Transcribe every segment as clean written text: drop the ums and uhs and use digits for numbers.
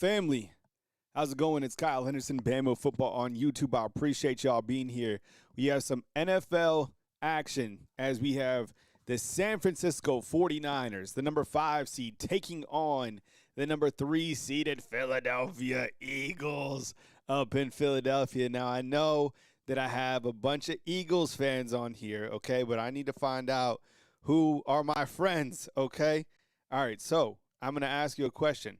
Family, how's it going? It's Kyle Henderson, Bama Football on YouTube. I appreciate y'all being here. We have some NFL action as we have the San Francisco 49ers, the number 5 seed, taking on the number 3 seeded Philadelphia Eagles up in Philadelphia. Now, I know that I have a bunch of Eagles fans on here, okay, but I need to find out who are my friends, okay? All right, so I'm going to ask you a question.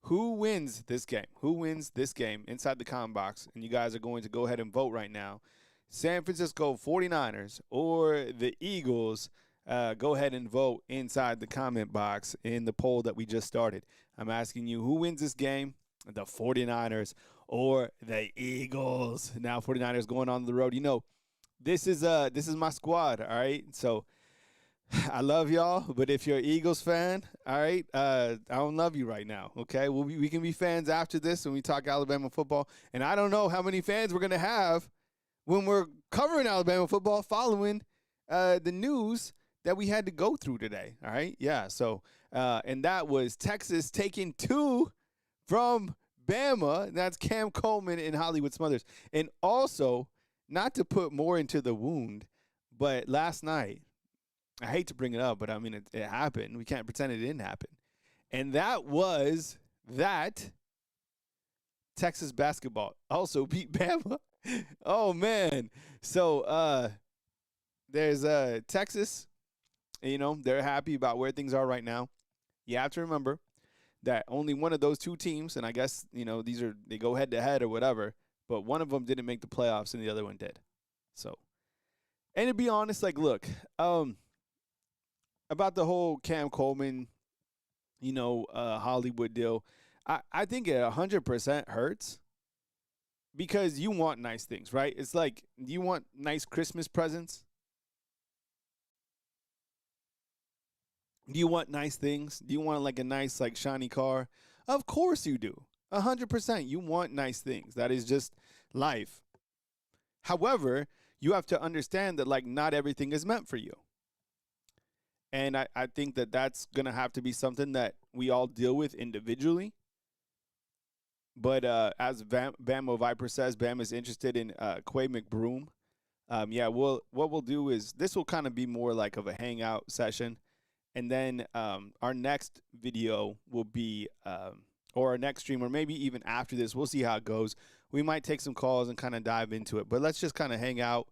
Who wins this game? Who wins this game inside the comment box? And you guys are going to go ahead and vote right now. San Francisco 49ers or the Eagles? Go ahead and vote inside the comment box in the poll that we just started. I'm asking you, who wins this game? The 49ers or the Eagles? Now 49ers going on the road. You know, this is my squad, all right? So I love y'all, but if you're an Eagles fan, all right, I don't love you right now, okay? We can be fans after this when we talk Alabama football, and I don't know how many fans we're going to have when we're covering Alabama football following the news that we had to go through today, all right? Yeah, so, and that was Texas taking 2 from Bama. That's Cam Coleman and Hollywood Smothers. And also, not to put more into the wound, but last night, I hate to bring it up, but I mean, it happened. We can't pretend it didn't happen. And that was that Texas basketball also beat Bama. Oh, man. So there's Texas, you know, they're happy about where things are right now. You have to remember that only one of those 2 teams, and I guess, you know, they go head to head or whatever, but one of them didn't make the playoffs and the other one did. So, and to be honest, like, look, about the whole Cam Coleman, you know, Hollywood deal, I think it 100% hurts because you want nice things, right? It's like, do you want nice Christmas presents? Do you want nice things? Do you want like a nice, like, shiny car? Of course you do. 100%. You want nice things. That is just life. However, you have to understand that, like, not everything is meant for you. And I think that that's going to have to be something that we all deal with individually. But as Bama Viper says, Bama is interested in Quay McBroom. What we'll do is this will kind of be more like of a hangout session. And then our next video will be, or our next stream, or maybe even after this, we'll see how it goes. We might take some calls and kind of dive into it. But let's just kind of hang out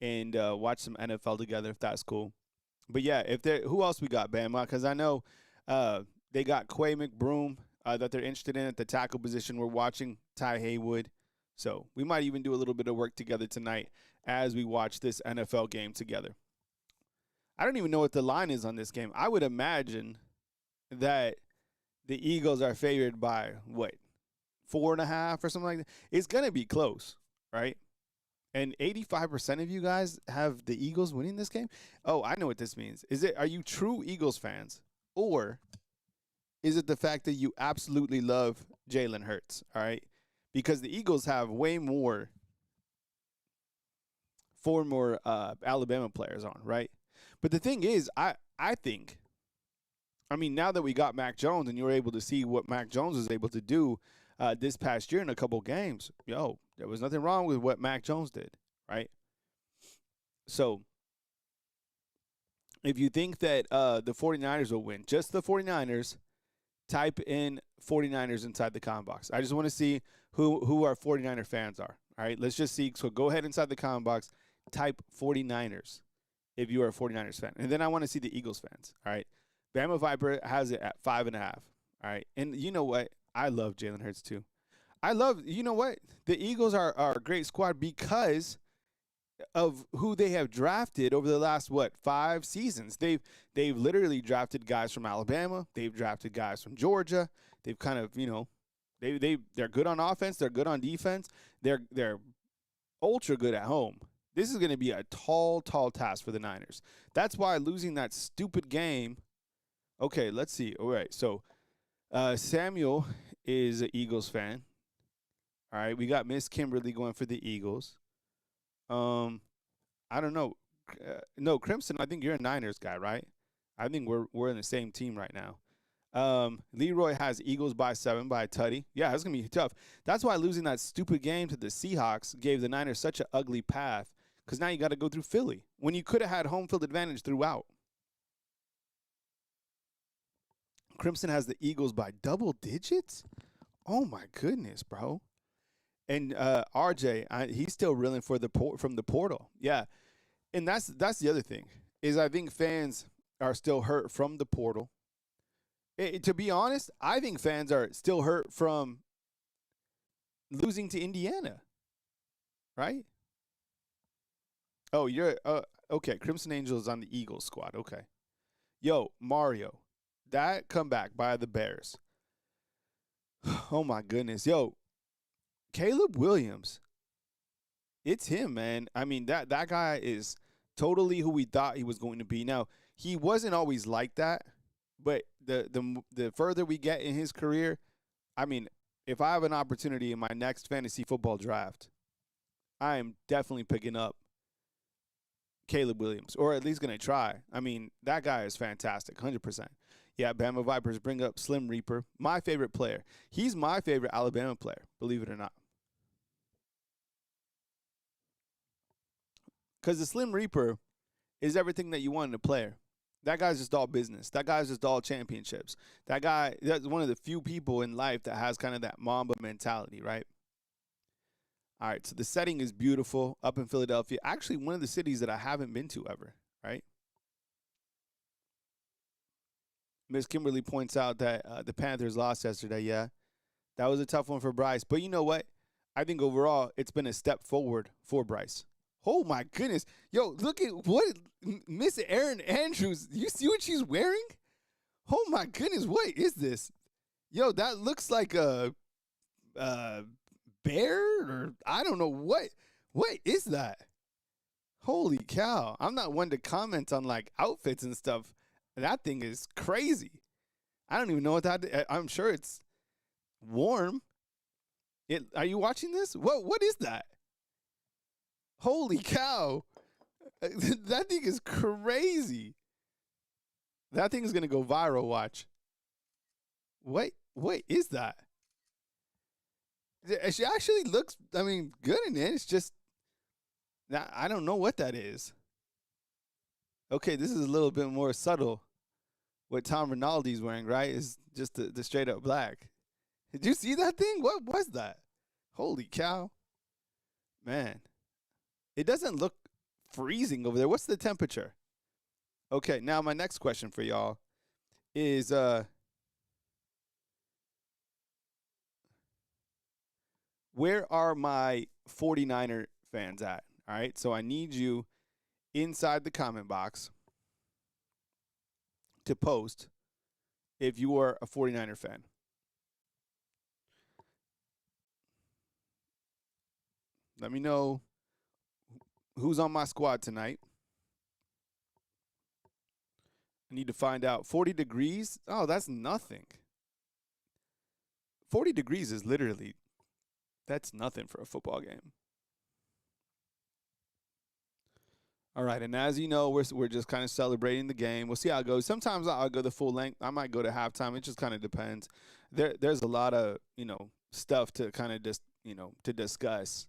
and watch some NFL together if that's cool. But yeah, who else we got, Bama? Because I know they got Quay McBroom that they're interested in at the tackle position. We're watching Ty Haywood. So we might even do a little bit of work together tonight as we watch this NFL game together. I don't even know what the line is on this game. I would imagine that the Eagles are favored by, 4.5 or something like that? It's going to be close, right? And 85% of you guys have the Eagles winning this game? Oh, I know what this means. Are you true Eagles fans? Or is it the fact that you absolutely love Jalen Hurts? All right. Because the Eagles have way more former Alabama players on, right? But the thing is, I think, I mean, now that we got Mac Jones and you were able to see what Mac Jones was able to do this past year in a couple games, there was nothing wrong with what Mac Jones did, right? So if you think that the 49ers will win, just the 49ers, type in 49ers inside the comment box. I just want to see who our 49er fans are, all right? Let's just see. So go ahead inside the comment box, type 49ers if you are a 49ers fan. And then I want to see the Eagles fans, all right? Bama Viper has it at 5.5, all right? And you know what? I love Jalen Hurts too. You know what? The Eagles are a great squad because of who they have drafted over the last, 5 seasons. They've literally drafted guys from Alabama. They've drafted guys from Georgia. They've kind of, they're good on offense. They're good on defense. They're ultra good at home. This is going to be a tall task for the Niners. That's why losing that stupid game. Okay, let's see. All right, so Samuel is an Eagles fan. All right, we got Miss Kimberly going for the Eagles. I don't know. No, Crimson, I think you're a Niners guy, right? I think we're in the same team right now. Leroy has Eagles by 7 by Tutty. Yeah, it's going to be tough. That's why losing that stupid game to the Seahawks gave the Niners such an ugly path, because now you got to go through Philly when you could have had home field advantage throughout. Crimson has the Eagles by double digits? Oh, my goodness, bro. And RJ, he's still reeling from the portal. Yeah, and that's the other thing, is I think fans are still hurt from the portal. To be honest, I think fans are still hurt from losing to Indiana, right? Oh, you're okay. Crimson Angels on the Eagles squad. Okay. Yo, Mario, that comeback by the Bears. Oh my goodness. Yo, Caleb Williams. It's him, man. I mean, that guy is totally who we thought he was going to be. Now, he wasn't always like that, but the further we get in his career, I mean, if I have an opportunity in my next fantasy football draft, I am definitely picking up Caleb Williams, or at least going to try. I mean, that guy is fantastic, 100%. Yeah, Bama Vipers bring up Slim Reaper, my favorite player. He's my favorite Alabama player, believe it or not. Because the Slim Reaper is everything that you want in a player. That guy's just all business. That guy's just all championships. That's one of the few people in life that has kind of that Mamba mentality, right? All right, so the setting is beautiful up in Philadelphia. Actually, one of the cities that I haven't been to ever, right? Miss Kimberly points out that the Panthers lost yesterday. Yeah, that was a tough one for Bryce. But you know what? I think overall it's been a step forward for Bryce. Oh, my goodness. Yo, look at what Miss Erin Andrews, you see what she's wearing? Oh, my goodness. What is this? Yo, that looks like a bear, or I don't know what is that? Holy cow. I'm not one to comment on like outfits and stuff. That thing is crazy. I don't even know what that. I'm sure it's warm. Are you watching this? What is that? Holy cow. That thing is crazy. That thing is going to go viral, watch. What is that? She actually looks, I mean, good in it. It's just, I don't know what that is. Okay, this is a little bit more subtle. What Tom Rinaldi's wearing, right? Is just the straight up black. Did you see that thing? What was that? Holy cow. Man. It doesn't look freezing over there. What's the temperature? Okay, now my next question for y'all is where are my 49er fans at? All right, so I need you inside the comment box to post if you are a 49er fan. Let me know who's on my squad tonight. I need to find out. 40 degrees? Oh, that's nothing. 40 degrees is literally, that's nothing for a football game. All right, and as you know, we're just kind of celebrating the game. We'll see how it goes. Sometimes I'll go the full length. I might go to halftime. It just kind of depends. There's a lot of, stuff to kind of just, to discuss.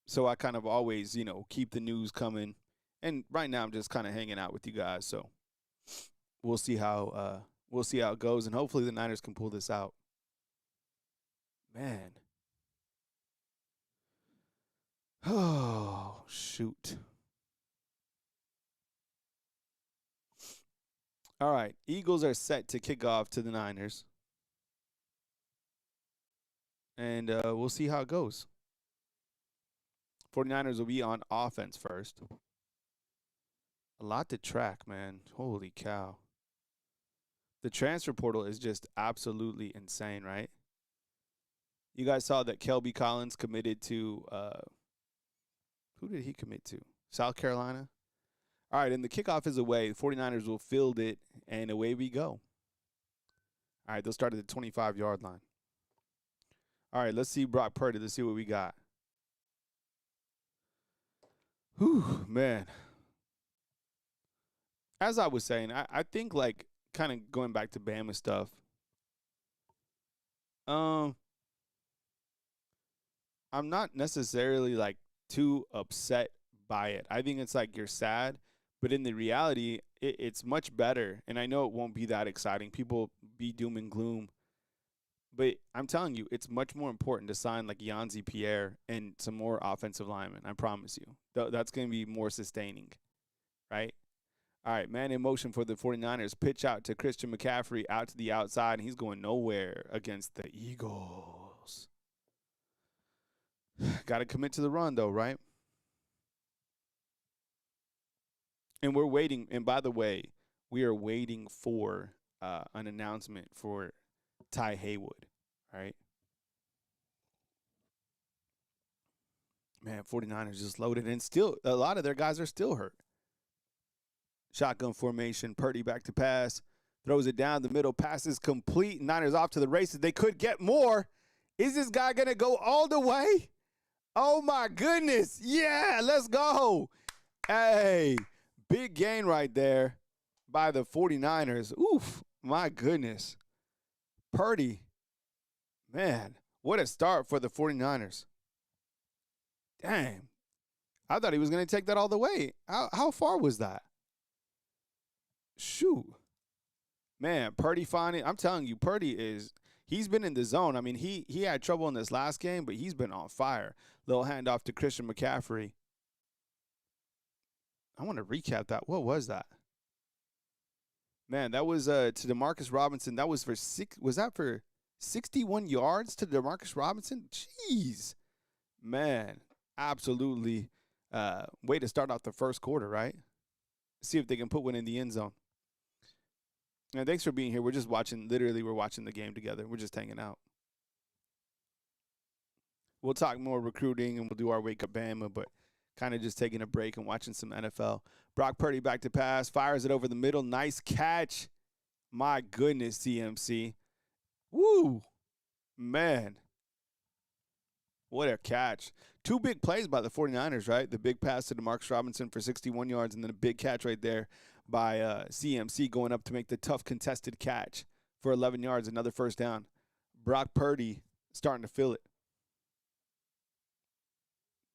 So I kind of always, keep the news coming. And right now I'm just kind of hanging out with you guys. So we'll see how it goes, and hopefully the Niners can pull this out. Man. Oh, shoot. All right, Eagles are set to kick off to the Niners. And we'll see how it goes. 49ers will be on offense first. A lot to track, man. Holy cow. The transfer portal is just absolutely insane, right? You guys saw that Kelby Collins committed to who did he commit to? South Carolina? All right, and the kickoff is away. The 49ers will field it, and away we go. All right, they'll start at the 25-yard line. All right, let's see Brock Purdy. Let's see what we got. Whew, man. as I was saying, I think like kind of going back to Bama stuff. Um, I'm not necessarily like too upset by it. I think it's like you're sad, but in the reality, it's much better. And I know it won't be that exciting. People be doom and gloom, but I'm telling you, it's much more important to sign like Yanzi Pierre and some more offensive linemen. I promise you, that's going to be more sustaining, right? All right, man in motion for the 49ers. Pitch out to Christian McCaffrey out to the outside, and he's going nowhere against the Eagles. Got to commit to the run, though, right? And we're waiting. And by the way, we are waiting for an announcement for Ty Haywood, right? Man, 49ers just loaded. And still, a lot of their guys are still hurt. Shotgun formation. Purdy back to pass. Throws it down the middle. Passes complete. Niners off to the races. They could get more. Is this guy going to go all the way? Oh, my goodness. Yeah, let's go. Hey, big gain right there by the 49ers. Oof, my goodness. Purdy, man, what a start for the 49ers. Damn. I thought he was going to take that all the way. How far was that? Shoot. Man, Purdy finding, I'm telling you, he's been in the zone. I mean, he had trouble in this last game, but he's been on fire. Little handoff to Christian McCaffrey. I want to recap that. What was that? Man, that was to DeMarcus Robinson. That was was that for 61 yards to DeMarcus Robinson? Jeez. Man, absolutely way to start off the first quarter, right? See if they can put one in the end zone. And thanks for being here. We're just watching, literally, we're watching the game together. We're just hanging out. We'll talk more recruiting and we'll do our Wake Up Bama, but kind of just taking a break and watching some NFL. Brock Purdy back to pass, fires it over the middle. Nice catch. My goodness, CMC. Woo. Man. What a catch. Two big plays by the 49ers, right? The big pass to DeMarcus Robinson for 61 yards and then a big catch right there by CMC going up to make the tough contested catch for 11 yards, another first down. Brock Purdy starting to feel it.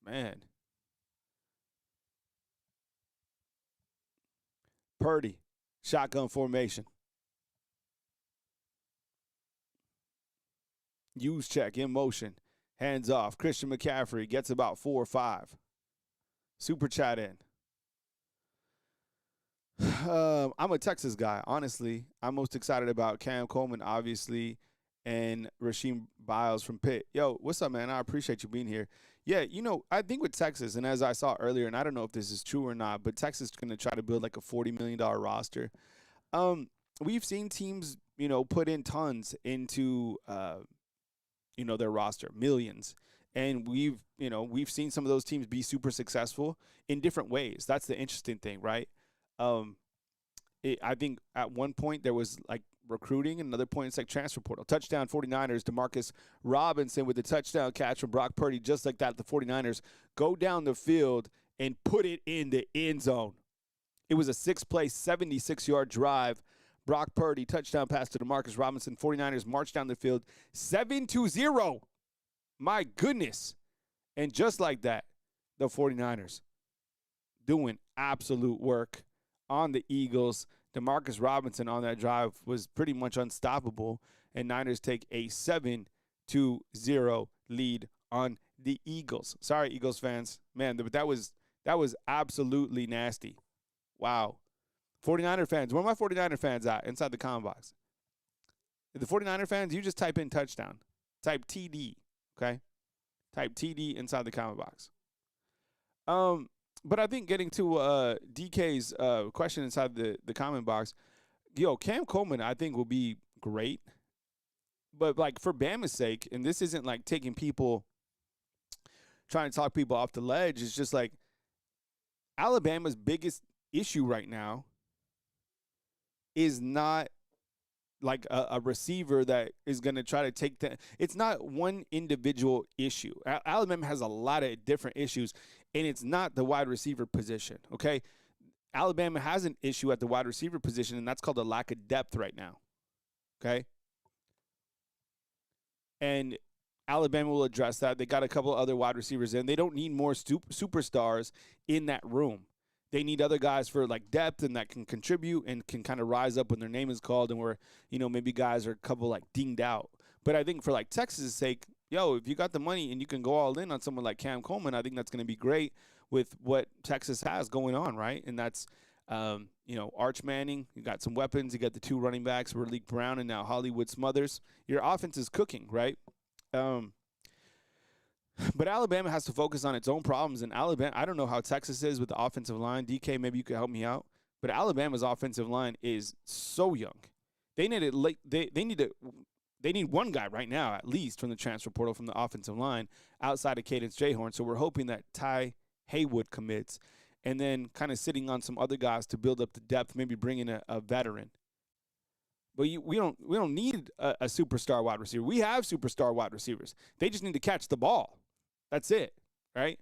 Man. Purdy, shotgun formation. Use check in motion. Hands off. Christian McCaffrey gets about 4 or 5. Super chat in. I'm a Texas guy. Honestly, I'm most excited about Cam Coleman, obviously, and Rasheem Biles from Pitt. Yo, what's up, man? I appreciate you being here. Yeah, I think with Texas, and as I saw earlier, and I don't know if this is true or not, but Texas is going to try to build like a $40 million roster. We've seen teams, put in tons into, their roster, millions. And we've seen some of those teams be super successful in different ways. That's the interesting thing, right? I think at one point there was like recruiting, and another point it's like transfer portal. Touchdown 49ers, DeMarcus Robinson with the touchdown catch from Brock Purdy. Just like that, the 49ers go down the field and put it in the end zone. It was a 6-play, 76-yard drive. Brock Purdy, touchdown pass to DeMarcus Robinson. 49ers march down the field 7-0. My goodness. And just like that, the 49ers doing absolute work on the Eagles. DeMarcus Robinson on that drive was pretty much unstoppable, and Niners take a 7-0 lead on the Eagles. Sorry, Eagles fans. Man, but that was absolutely nasty. Wow. 49er fans. Where are my 49er fans at inside the comment box? The 49er fans, you just type in touchdown. Type TD, okay? Type TD inside the comment box. But I think getting to DK's question inside the comment box, Cam Coleman I think will be great. But, like, for Bama's sake, and this isn't, like, taking people, trying to talk people off the ledge, it's just, like, Alabama's biggest issue right now is not, like, a receiver that is going to try to take the – it's not one individual issue. Alabama has a lot of different issues, and it's not the wide receiver position, okay? Alabama has an issue at the wide receiver position, and that's called a lack of depth right now. Okay? And Alabama will address that. They got a couple other wide receivers in. They don't need more superstars in that room. They need other guys for like depth and that can contribute and can kind of rise up when their name is called and where, maybe guys are a couple like dinged out. But I think for like Texas' sake, if you got the money and you can go all in on someone like Cam Coleman, I think that's going to be great with what Texas has going on, right? And that's, Arch Manning. You got some weapons. You got the two running backs, Raleek Brown and now Hollywood Smothers. Your offense is cooking, right? But Alabama has to focus on its own problems. And Alabama, I don't know how Texas is with the offensive line. DK, maybe you could help me out. But Alabama's offensive line is so young. They need it late. They need one guy right now, at least, from the transfer portal from the offensive line outside of Cadence Jayhorn. So we're hoping that Ty Haywood commits, and then kind of sitting on some other guys to build up the depth, maybe bring in a veteran. But we don't need a superstar wide receiver. We have superstar wide receivers. They just need to catch the ball. That's it, right?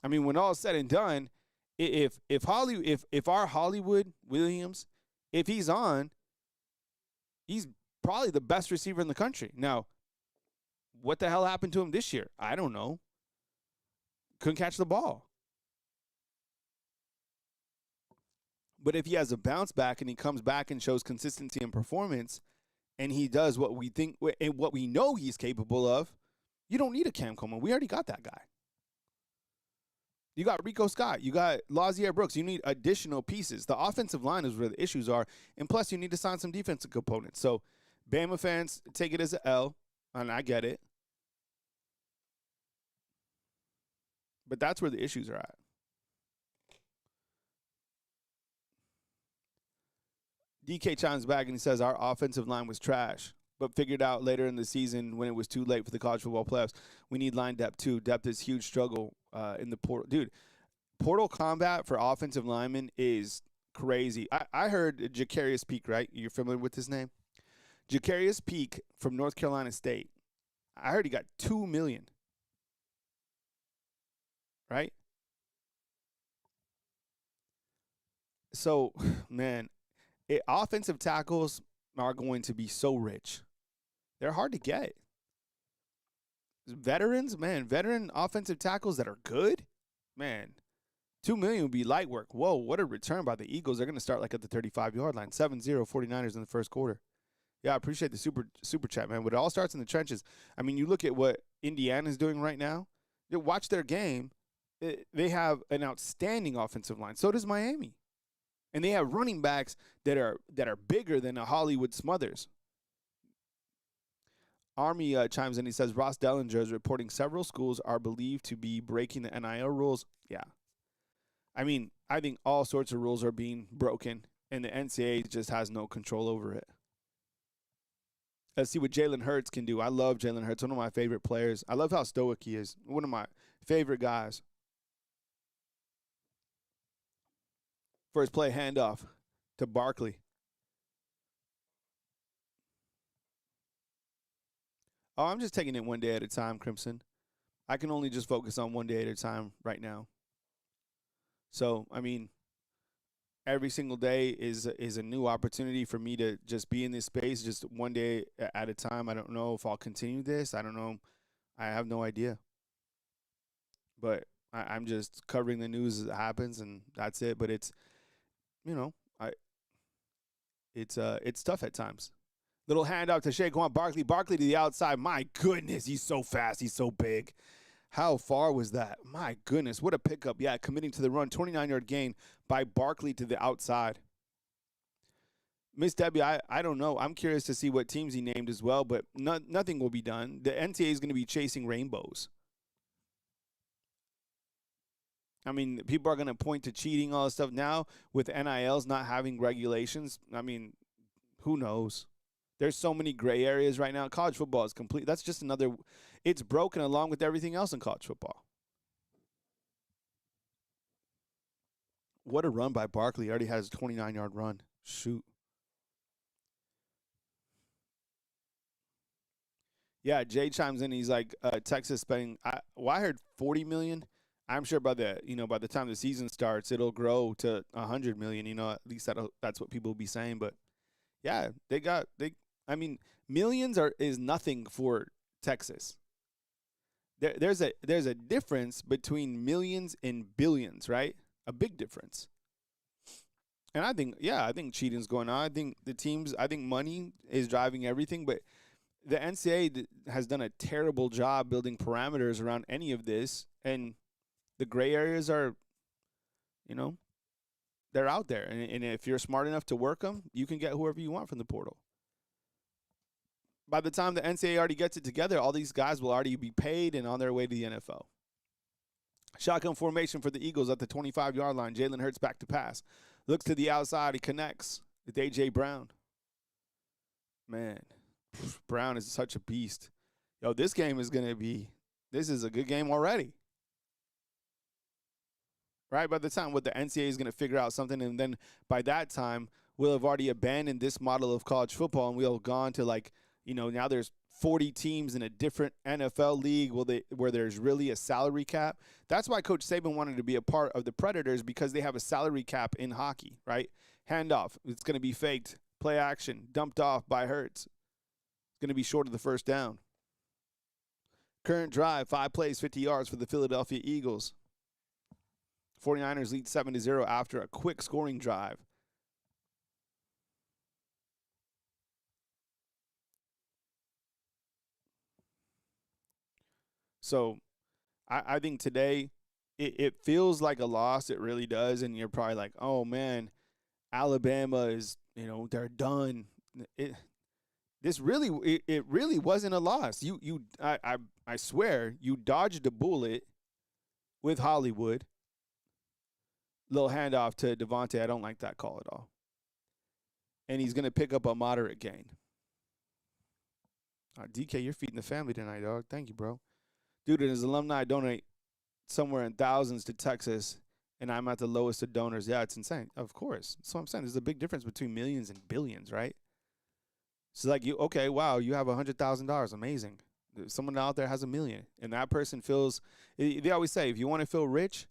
I mean, when all is said and done, if our Hollywood Williams, if he's on, he's probably the best receiver in the country. Now, what the hell happened to him this year? I don't know. Couldn't catch the ball. But if he has a bounce back and he comes back and shows consistency in performance, and he does what we think and what we know he's capable of, you don't need a Cam Coleman. We already got that guy. You got Rico Scott. You got Lazier Brooks. You need additional pieces. The offensive line is where the issues are, and plus you need to sign some defensive components. So Bama fans take it as an L, and I get it. But that's where the issues are at. DK chimes back and he says our offensive line was trash, but figured out later in the season when it was too late for the college football playoffs. We need line depth too. Depth is a huge struggle in the portal. Dude, portal combat for offensive linemen is crazy. I heard Jacarius Peak, right? You're familiar with his name? Jacarius Peak from North Carolina State. I heard he got $2 million. Right? So, man, offensive tackles are going to be so rich. They're hard to get. Veterans, man, veteran offensive tackles that are good, man, $2 million would be light work. Whoa, what a return by the Eagles. They're going to start like at the 35-yard line. 7-0 49ers in the first quarter. Yeah, I appreciate the super chat, man. But it all starts in the trenches. I mean, you look at what Indiana's doing right now. You watch their game. They have an outstanding offensive line. So does Miami. And they have running backs that are bigger than a Hollywood Smothers. Army chimes in. He says, Ross Dellinger is reporting several schools are believed to be breaking the NIL rules. Yeah. I mean, I think all sorts of rules are being broken, and the NCAA just has no control over it. Let's see what Jalen Hurts can do. I love Jalen Hurts, one of my favorite players. I love how stoic he is. One of my favorite guys. First play handoff to Barkley. Oh, I'm just taking it one day at a time, Crimson. I can only just focus on one day at a time right now. So, I mean, every single day is a new opportunity for me to just be in this space just one day at a time. I don't know if I'll continue this. I don't know. I have no idea. But I'm just covering the news as it happens, and that's it. But it's, it's tough at times. Little handoff to Saquon Barkley. Barkley to the outside. My goodness, he's so fast. He's so big. How far was that? My goodness, what a pickup. Yeah, committing to the run. 29-yard gain by Barkley to the outside. Miss Debbie, I don't know. I'm curious to see what teams he named as well, but nothing will be done. The NCAA is going to be chasing rainbows. I mean, people are going to point to cheating, all this stuff. Now, with NILs not having regulations, I mean, who knows? There's so many gray areas right now. College football is complete. That's just another – it's broken along with everything else in college football. What a run by Barkley. He already has a 29-yard run. Shoot. Yeah, Jay chimes in. He's like, Texas spending I heard $40 million I'm sure by the time the season starts, it'll grow to 100 million. At least that's what people will be saying. But yeah, I mean, millions is nothing for Texas. There's a difference between millions and billions, right? A big difference. And I think cheating's going on. I think money is driving everything, but the NCAA has done a terrible job building parameters around any of this, and the gray areas are, you know, they're out there. And if you're smart enough to work them, you can get whoever you want from the portal. By the time the NCAA already gets it together, all these guys will already be paid and on their way to the NFL. Shotgun formation for the Eagles at the 25-yard line. Jalen Hurts back to pass. Looks to the outside. He connects with A.J. Brown. Man, Brown is such a beast. Yo, this is a good game already. Right? By the time the NCAA is going to figure out something, and then by that time, we'll have already abandoned this model of college football, and we'll have gone to now there's 40 teams in a different NFL league where there's really a salary cap. That's why Coach Saban wanted to be a part of the Predators, because they have a salary cap in hockey, right? Handoff, it's going to be faked. Play action, dumped off by Hurts. It's going to be short of the first down. Current drive, 5 plays, 50 yards for the Philadelphia Eagles. 49ers lead 7-0 after a quick scoring drive. So I think today it feels like a loss. It really does. And you're probably like, oh, man, Alabama is, they're done. It really wasn't a loss. I swear, you dodged a bullet with Hollywood. Little handoff to Devontae. I don't like that call at all. And he's going to pick up a moderate gain. DK, you're feeding the family tonight, dog. Thank you, bro. Dude, and his alumni donate somewhere in thousands to Texas, and I'm at the lowest of donors. Yeah, it's insane. Of course. That's what I'm saying. There's a big difference between millions and billions, right? So you have $100,000. Amazing. Someone out there has $1 million, and that person feels. They always say, if you want to feel rich,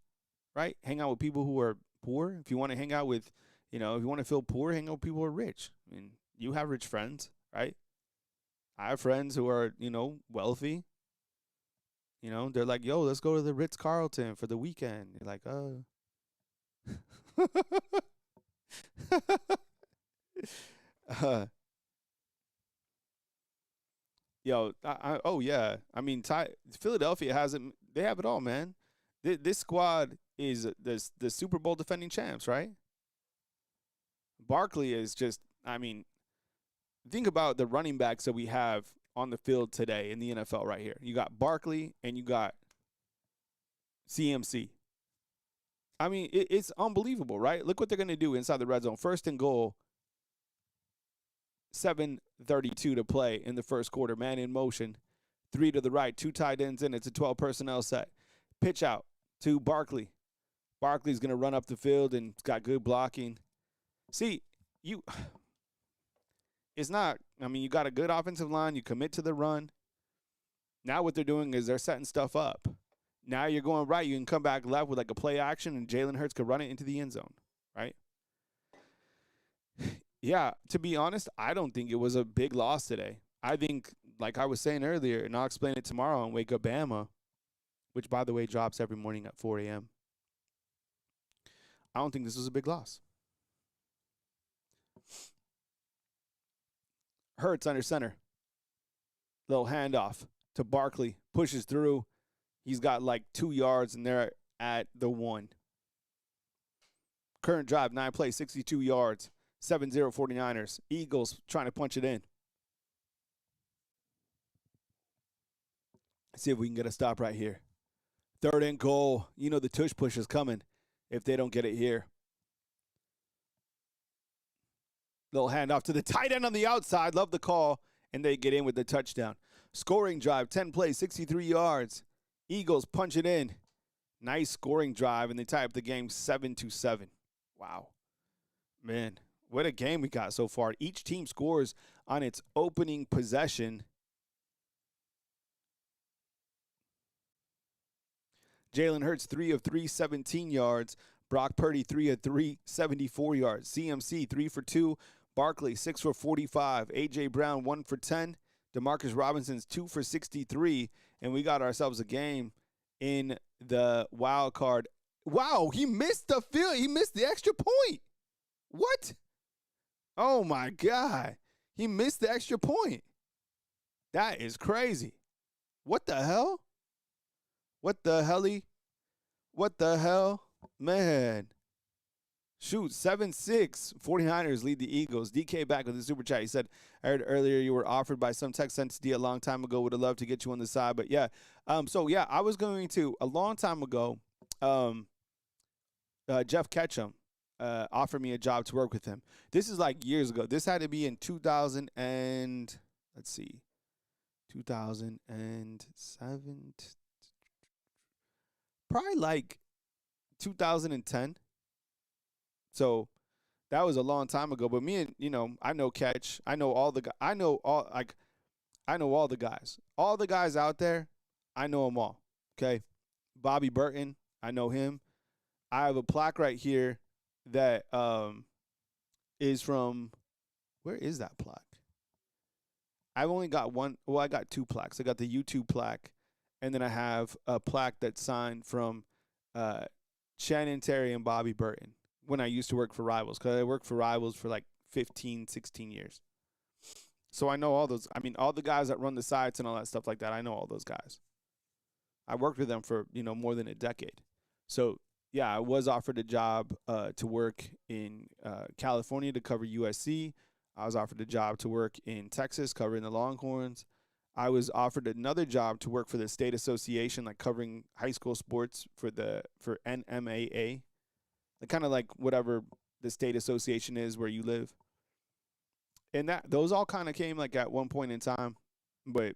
right, hang out with people who are poor. If you want to hang out with, if you want to feel poor, hang out with people who are rich. I mean, you have rich friends, right? I have friends who are, wealthy. They're like, yo, let's go to the Ritz-Carlton for the weekend. You're like, oh, yeah. I mean, Philadelphia they have it all, man. This squad is the Super Bowl defending champs, right? Barkley is just, think about the running backs that we have on the field today in the NFL right here. You got Barkley and you got CMC. It's unbelievable, right? Look what they're going to do inside the red zone. First and goal, 7:32 to play in the first quarter. Man in motion, 3 to the right, 2 tight ends in. It's a 12 personnel set. Pitch out to Barkley. Barkley's going to run up the field and it's got good blocking. See, it's not, you got a good offensive line. You commit to the run. Now what they're doing is they're setting stuff up. Now you're going right. You can come back left with like a play action, and Jalen Hurts could run it into the end zone, right? Yeah, to be honest, I don't think it was a big loss today. I think, like I was saying earlier, and I'll explain it tomorrow on Wake Up Bama, which, by the way, drops every morning at 4 a.m. I don't think this was a big loss. Hurts under center. Little handoff to Barkley. Pushes through. He's got like 2 yards, and they're at the 1. Current drive, 9 plays, 62 yards. 7-0 49ers. Eagles trying to punch it in. Let's see if we can get a stop right here. 3rd and goal. The tush push is coming if they don't get it here. Little handoff to the tight end on the outside. Love the call. And they get in with the touchdown. Scoring drive, 10 plays, 63 yards. Eagles punch it in. Nice scoring drive, and they tie up the game 7-7. Wow. Man, what a game we got so far. Each team scores on its opening possession. Jalen Hurts, 3 of 3, 17 yards. Brock Purdy, 3 of 3, 74 yards. CMC, 3 for 2. Barkley, 6 for 45. A.J. Brown, 1 for 10. Demarcus Robinson's 2 for 63. And we got ourselves a game in the wild card. Wow, he missed the field. He missed the extra point. What? Oh, my God. He missed the extra point. That is crazy. What the hell? What the helly? What the hell? Man. Shoot, 7-6. 49ers lead the Eagles. DK back with the super chat. He said, I heard earlier you were offered by some Texas entity a long time ago. Would have loved to get you on the side. But, yeah. I was going to, a long time ago, Jeff Ketchum offered me a job to work with him. This is like years ago. This had to be in 2000 and, let's see, 2007, probably like 2010. So that was a long time ago. But me and, I know Catch. I know all the guys. I know all the guys. All the guys out there, I know them all. Okay. Bobby Burton, I know him. I have a plaque right here that is from, where is that plaque? I've only got one. Well, I got 2 plaques. I got the YouTube plaque, and then I have a plaque that's signed from Shannon Terry and Bobby Burton when I used to work for Rivals, because I worked for Rivals for like 15, 16 years. So I know all those. I mean, all the guys that run the sites and all that stuff like that, I know all those guys. I worked with them for, more than a decade. So, yeah, I was offered a job to work in California to cover USC. I was offered a job to work in Texas covering the Longhorns. I was offered another job to work for the state association, like covering high school sports for NMAA, kind of like whatever the state association is where you live. And those all kind of came like at one point in time, but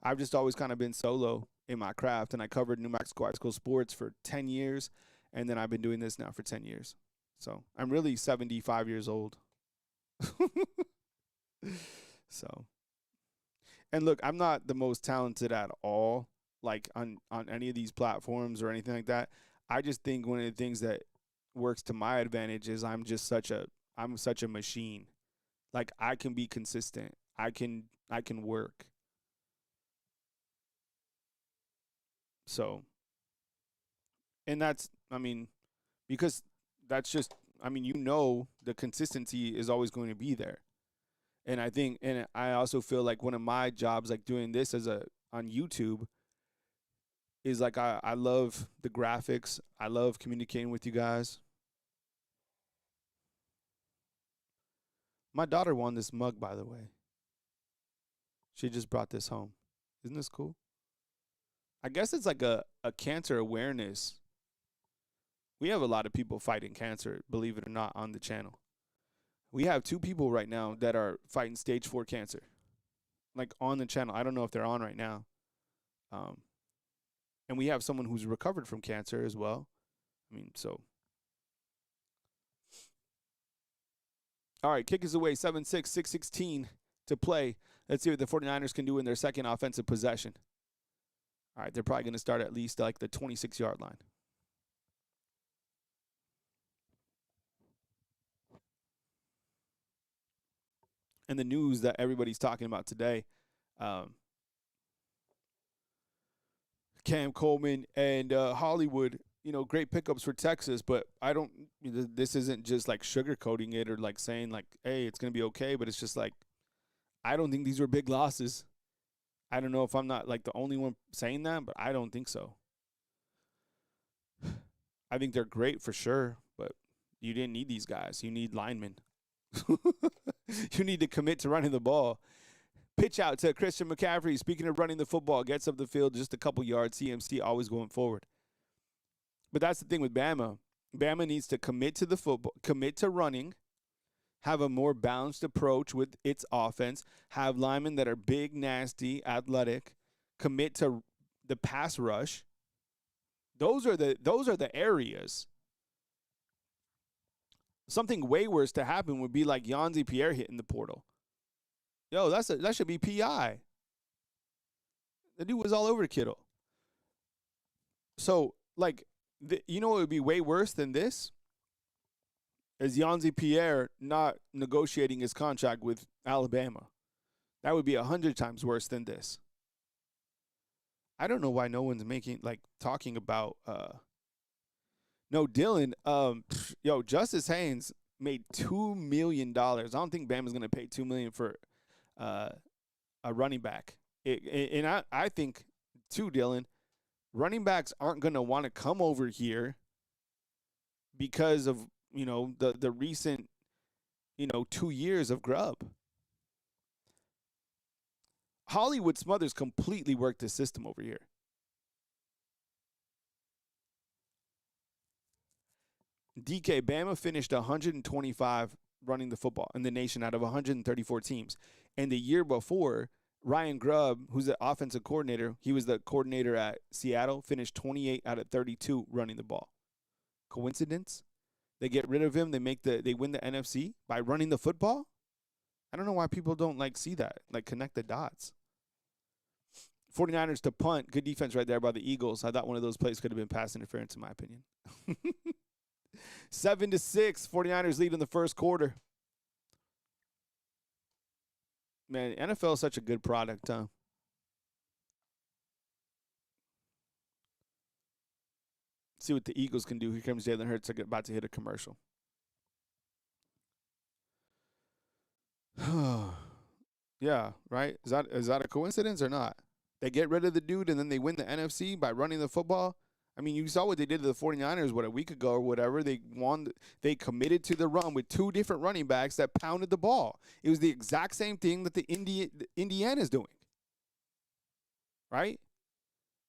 I've just always kind of been solo in my craft, and I covered New Mexico high school sports for 10 years, and then I've been doing this now for 10 years. So I'm really 75 years old. So, and look, I'm not the most talented at all, like on any of these platforms or anything like that. I just think one of the things that works to my advantage is I'm such a machine. Like, I can be consistent. I can work. So, and that's, because that's just, the consistency is always going to be there. And I also feel like one of my jobs, like doing this on YouTube, is like I love the graphics. I love communicating with you guys. My daughter won this mug, by the way. She just brought this home. Isn't this cool? I guess it's like a cancer awareness. We have a lot of people fighting cancer, believe it or not, on the channel. We have 2 people right now that are fighting stage 4 cancer, like on the channel. I don't know if they're on right now. And we have someone who's recovered from cancer as well. So. All right, kick is away, 7-6, 6:16 to play. Let's see what the 49ers can do in their second offensive possession. All right, they're probably going to start at least like the 26-yard line. And the news that everybody's talking about today, Cam Coleman and Hollywood, great pickups for Texas, but this isn't just like sugarcoating it or like saying like, hey, it's going to be okay, but it's just like, I don't think these were big losses. I don't know if I'm not like the only one saying that, but I don't think so. I think they're great for sure, but you didn't need these guys. You need linemen. You need to commit to running the ball. Pitch out to Christian McCaffrey. Speaking of running the football, gets up the field just a couple yards. CMC always going forward. But that's the thing with Bama. Bama needs to commit to the football, commit to running, have a more balanced approach with its offense, have linemen that are big, nasty, athletic, commit to the pass rush. Those are the areas. Something way worse to happen would be like Yanzi Pierre hitting the portal. Yo, that should be PI. The dude was all over Kittle. So Like, you know what would be way worse than this? Is Yanzi Pierre not negotiating his contract with Alabama. That would be 100 times worse than this. I don't know why no one's talking about no Dylan. Justice Haynes made $2 million. I don't think Bama's gonna pay $2 million for uh, a running back. I think too, Dylan, running backs aren't gonna want to come over here because of the recent 2 years of grub. Hollywood Smothers completely worked the system over here. DK, Bama finished 125 running the football in the nation out of 134 teams. And the year before, Ryan Grubb, who's the offensive coordinator, he was the coordinator at Seattle, finished 28 out of 32 running the ball. Coincidence? They get rid of him. They win the NFC by running the football. I don't know why people don't see that, connect the dots. 49ers to punt. Good defense right there by the Eagles. I thought one of those plays could have been pass interference, in my opinion. 7-6. 49ers lead in the first quarter. Man, NFL is such a good product, huh? See what the Eagles can do. Here comes Jalen Hurts about to hit a commercial. Yeah, right? Is that a coincidence or not? They get rid of the dude and then they win the NFC by running the football. I mean, you saw what they did to the 49ers, a week ago or whatever. They committed to the run with two different running backs that pounded the ball. It was the exact same thing that the Indiana's doing. Right?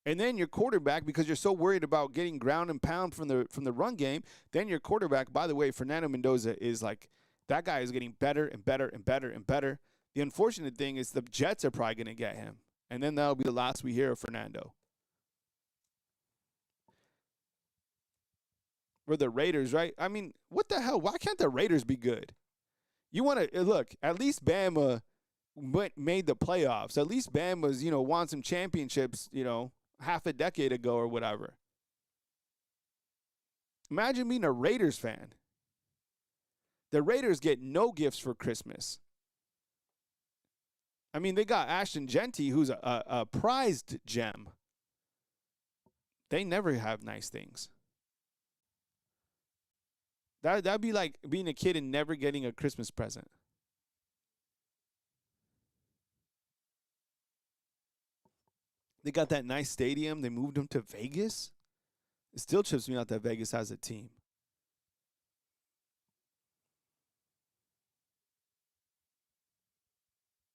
And then your quarterback, because you're so worried about getting ground and pound from the run game, then your quarterback, by the way, Fernando Mendoza is that guy is getting better and better and better and better. The unfortunate thing is the Jets are probably going to get him. And then that'll be the last we hear of Fernando. Or the Raiders, right? I mean, what the hell? Why can't the Raiders be good? You want to look, at least Bama made the playoffs. At least Bama's, won some championships, half a decade ago or whatever. Imagine being a Raiders fan. The Raiders get no gifts for Christmas. I mean, they got Ashton Genty, who's a prized gem. They never have nice things. That'd be like being a kid and never getting a Christmas present. They got that nice stadium. They moved them to Vegas. It still trips me out that Vegas has a team.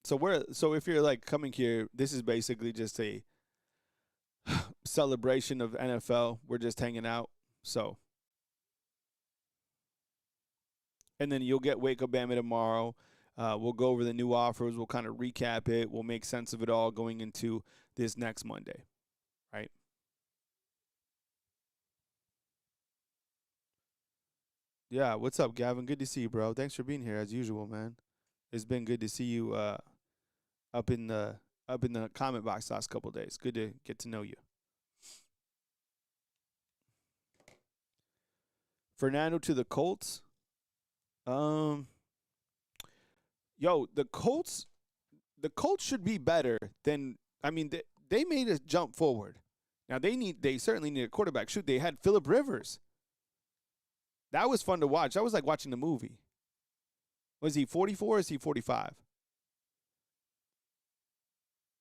So if you're coming here, this is basically just a celebration of NFL. We're just hanging out. So, and then you'll get Wake Up Bama tomorrow. We'll go over the new offers. We'll kind of recap it. We'll make sense of it all going into this next Monday, right? Yeah, what's up, Gavin? Good to see you, bro. Thanks for being here as usual, man. It's been good to see you up in the comment box last couple of days. Good to get to know you. Fernando to the Colts. The Colts should be better than. I mean, they made a jump forward. Now they certainly need a quarterback. Shoot, they had Phillip Rivers. That was fun to watch. That was like watching the movie. Was he 44 or is he 45?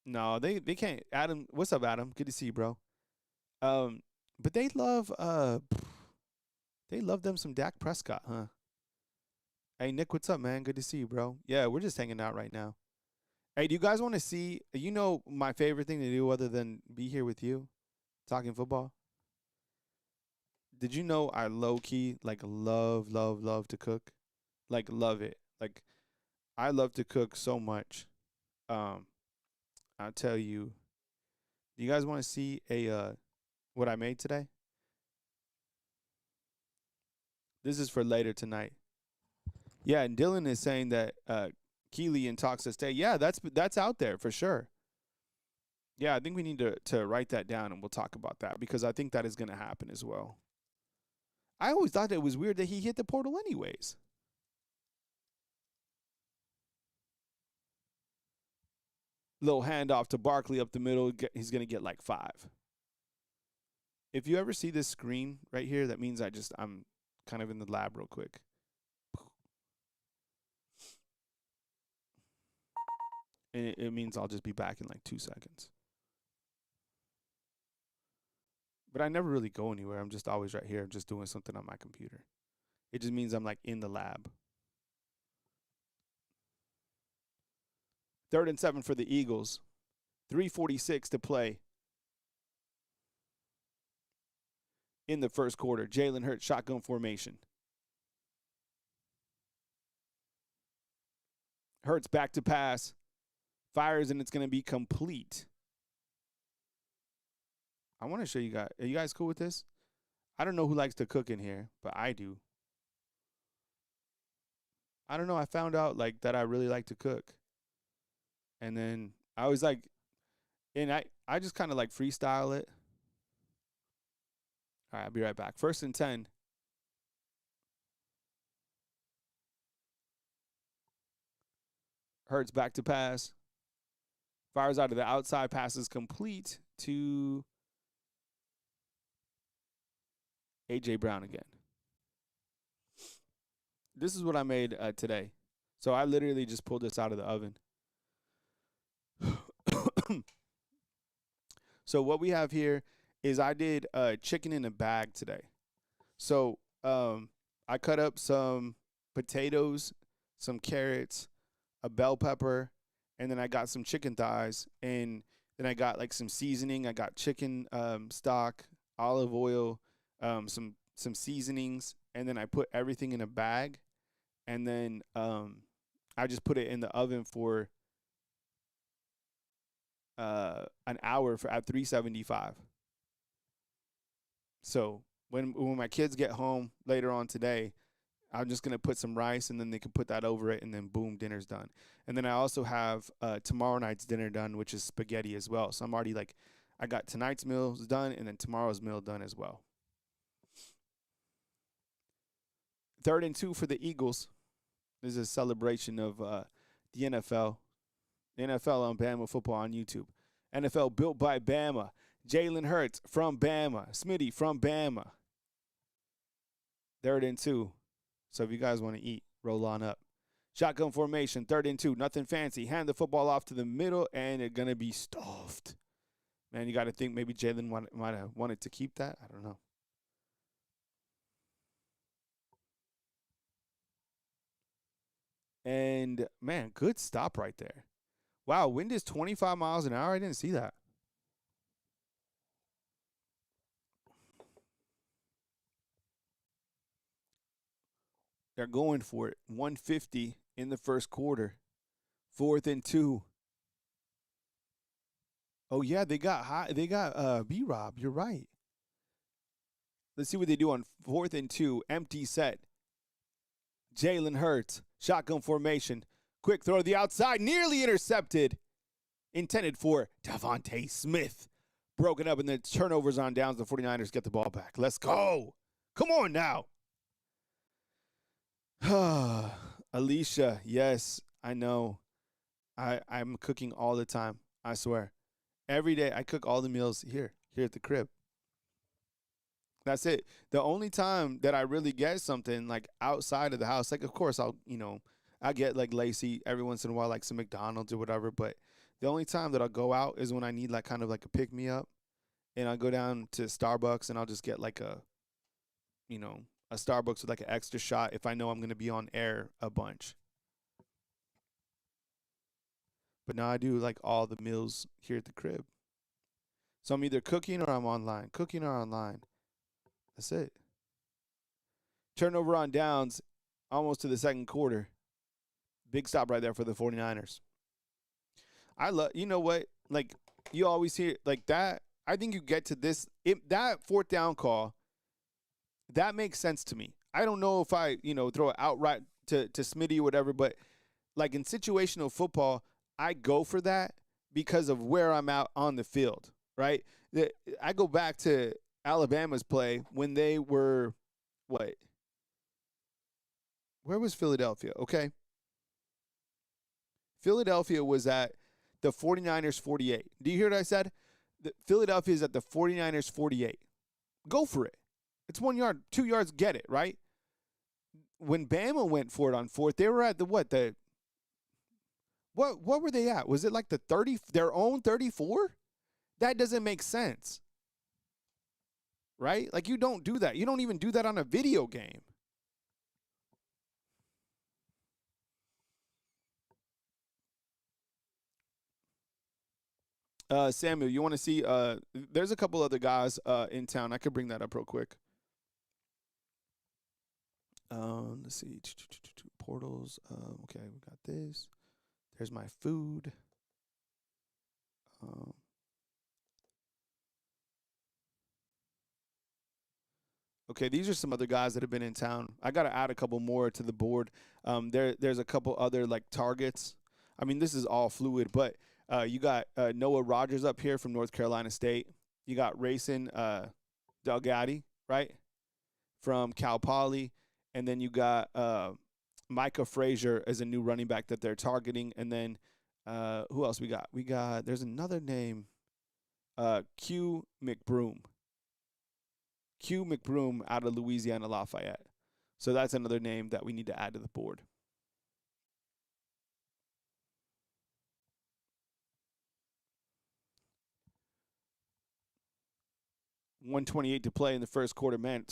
No, they can't. Adam, what's up, Adam? Good to see you, bro. But they love them some Dak Prescott, huh? Hey, Nick, what's up, man? Good to see you, bro. Yeah, we're just hanging out right now. Hey, do you guys want to see, my favorite thing to do other than be here with you, talking football? Did you know I low-key, love to cook? Love it. I love to cook so much. I'll tell you. Do you guys want to see what I made today? This is for later tonight. Yeah, and Dylan is saying that Keely and talks to stay. Yeah, that's out there for sure. Yeah, I think we need to write that down and we'll talk about that because I think that is going to happen as well. I always thought that it was weird that he hit the portal anyways. Little handoff to Barkley up the middle. He's going to get like 5. If you ever see this screen right here, that means I'm kind of in the lab real quick. And it means I'll just be back in like 2 seconds. But I never really go anywhere. I'm just always right here, just doing something on my computer. It just means I'm like in the lab. 3rd and 7 for the Eagles. 3:46 to play in the first quarter. Jalen Hurts, shotgun formation. Hurts back to pass. Fires, and it's going to be complete. I want to show you guys. Are you guys cool with this? I don't know who likes to cook in here, but I do. I don't know. I found out like that I really like to cook. And then I was like, and I just kind of like freestyle it. All right, I'll be right back. 1st and 10. Hurts back to pass. Fires out of the outside, passes complete to A.J. Brown again. This is what I made today. So I literally just pulled this out of the oven. So what we have here is I did chicken in a bag today. So I cut up some potatoes, some carrots, a bell pepper, and then I got some chicken thighs, and then I got like some seasoning. I got chicken stock, olive oil, some seasonings, and then I put everything in a bag, and then I just put it in the oven for an hour at 375. So when my kids get home later on today, I'm just gonna put some rice, and then they can put that over it, and then boom, dinner's done. And then I also have tomorrow night's dinner done, which is spaghetti as well. So I'm already like, I got tonight's meals done, and then tomorrow's meal done as well. 3rd and 2 for the Eagles. This is a celebration of the NFL. The NFL on Bama football on YouTube. NFL built by Bama. Jalen Hurts from Bama. Smitty from Bama. 3rd and 2. So if you guys want to eat, roll on up. Shotgun formation, 3rd and 2. Nothing fancy. Hand the football off to the middle, and it's going to be stuffed. Man, you got to think maybe Jalen might have wanted to keep that. I don't know. And, man, good stop right there. Wow, wind is 25 miles an hour. I didn't see that. They're going for it. 150 in the first quarter. 4th and 2. Oh, yeah, they got B-Rob. You're right. Let's see what they do on 4th and 2. Empty set. Jalen Hurts. Shotgun formation. Quick throw to the outside. Nearly intercepted. Intended for Devontae Smith. Broken up, and then turnovers on downs. The 49ers get the ball back. Let's go. Come on now. Alicia, yes, I know. I'm cooking all the time. I swear. Every day I cook all the meals here at the crib. That's it. The only time that I really get something like outside of the house, like of course I get like Lacey every once in a while, like some McDonald's or whatever, but the only time that I'll go out is when I need like kind of like a pick me up, and I'll go down to Starbucks and I'll just get like a Starbucks with like an extra shot if I know I'm going to be on air a bunch. But now I do like all the meals here at the crib. So I'm either cooking or I'm online. Cooking or online. That's it. Turnover on downs almost to the second quarter. Big stop right there for the 49ers. You know what? Like, you always hear like that. I think you get to this. That 4th down call, that makes sense to me. I don't know if I, throw it outright to Smitty or whatever, but like in situational football, I go for that because of where I'm out on the field, right? I go back to Alabama's play when they were what? Where was Philadelphia? Okay. Philadelphia was at the 49ers 48. Do you hear what I said? Philadelphia is at the 49ers 48. Go for it. It's 1 yard, 2 yards, get it, right? When Bama went for it on fourth, they were at the what? What were they at? Was it like the 30, their own 34? That doesn't make sense. Right? Like, you don't do that. You don't even do that on a video game. Samuel, you want to see? There's a couple other guys in town. I could bring that up real quick. Let's see. Portals. Okay, we got this. There's my food. Okay, these are some other guys that have been in town. I got to add a couple more to the board. There's a couple other like targets. I mean, this is all fluid, but you got Noah Rogers up here from North Carolina State. You got Racing Delgatti, right, from Cal Poly. And then you got Micah Frazier as a new running back that they're targeting. And then who else we got? There's another name, Q McBroom. Q McBroom out of Louisiana Lafayette. So that's another name that we need to add to the board. $128 to play in the first quarter, man.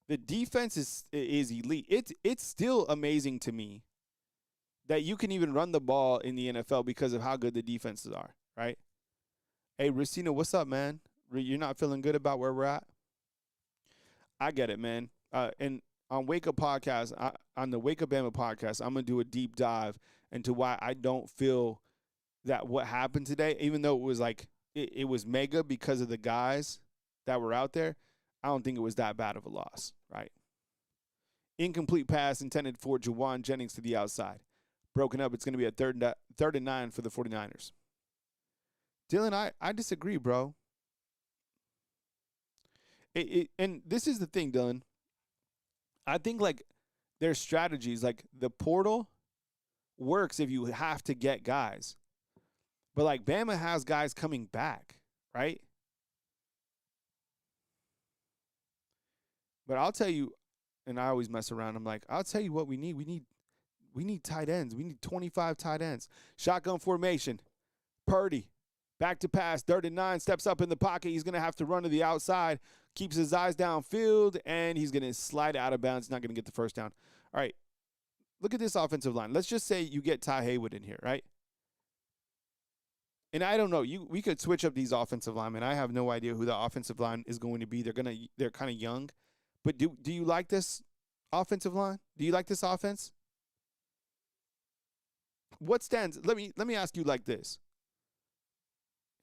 The defense is elite. It's still amazing to me that you can even run the ball in the NFL because of how good the defenses are, right? Hey, Racina, what's up, man? You're not feeling good about where we're at? I get it, man. And on Wake Up Podcast, on the Wake Up Bama podcast, I'm going to do a deep dive into why I don't feel that what happened today, even though it was like it was mega because of the guys that were out there, I don't think it was that bad of a loss, right? Incomplete pass intended for Jawan Jennings to the outside. Broken up, it's going to be a third and 9 for the 49ers. Dylan, I disagree, bro. And this is the thing, Dylan. I think, like, there's strategies. Like, the portal works if you have to get guys. But, like, Bama has guys coming back, right? But I'll tell you, and I always mess around. I'm like, I'll tell you what we need. We need tight ends. We need 25 tight ends. Shotgun formation. Purdy. Back to pass. 3rd and 9. Steps up in the pocket. He's going to have to run to the outside. Keeps his eyes downfield. And he's going to slide out of bounds. Not going to get the first down. All right. Look at this offensive line. Let's just say you get Ty Haywood in here, right? And I don't know. We could switch up these offensive linemen. I have no idea who the offensive line is going to be. They're kind of young. But do you like this offensive line? Do you like this offense? What stands? Let me ask you like this.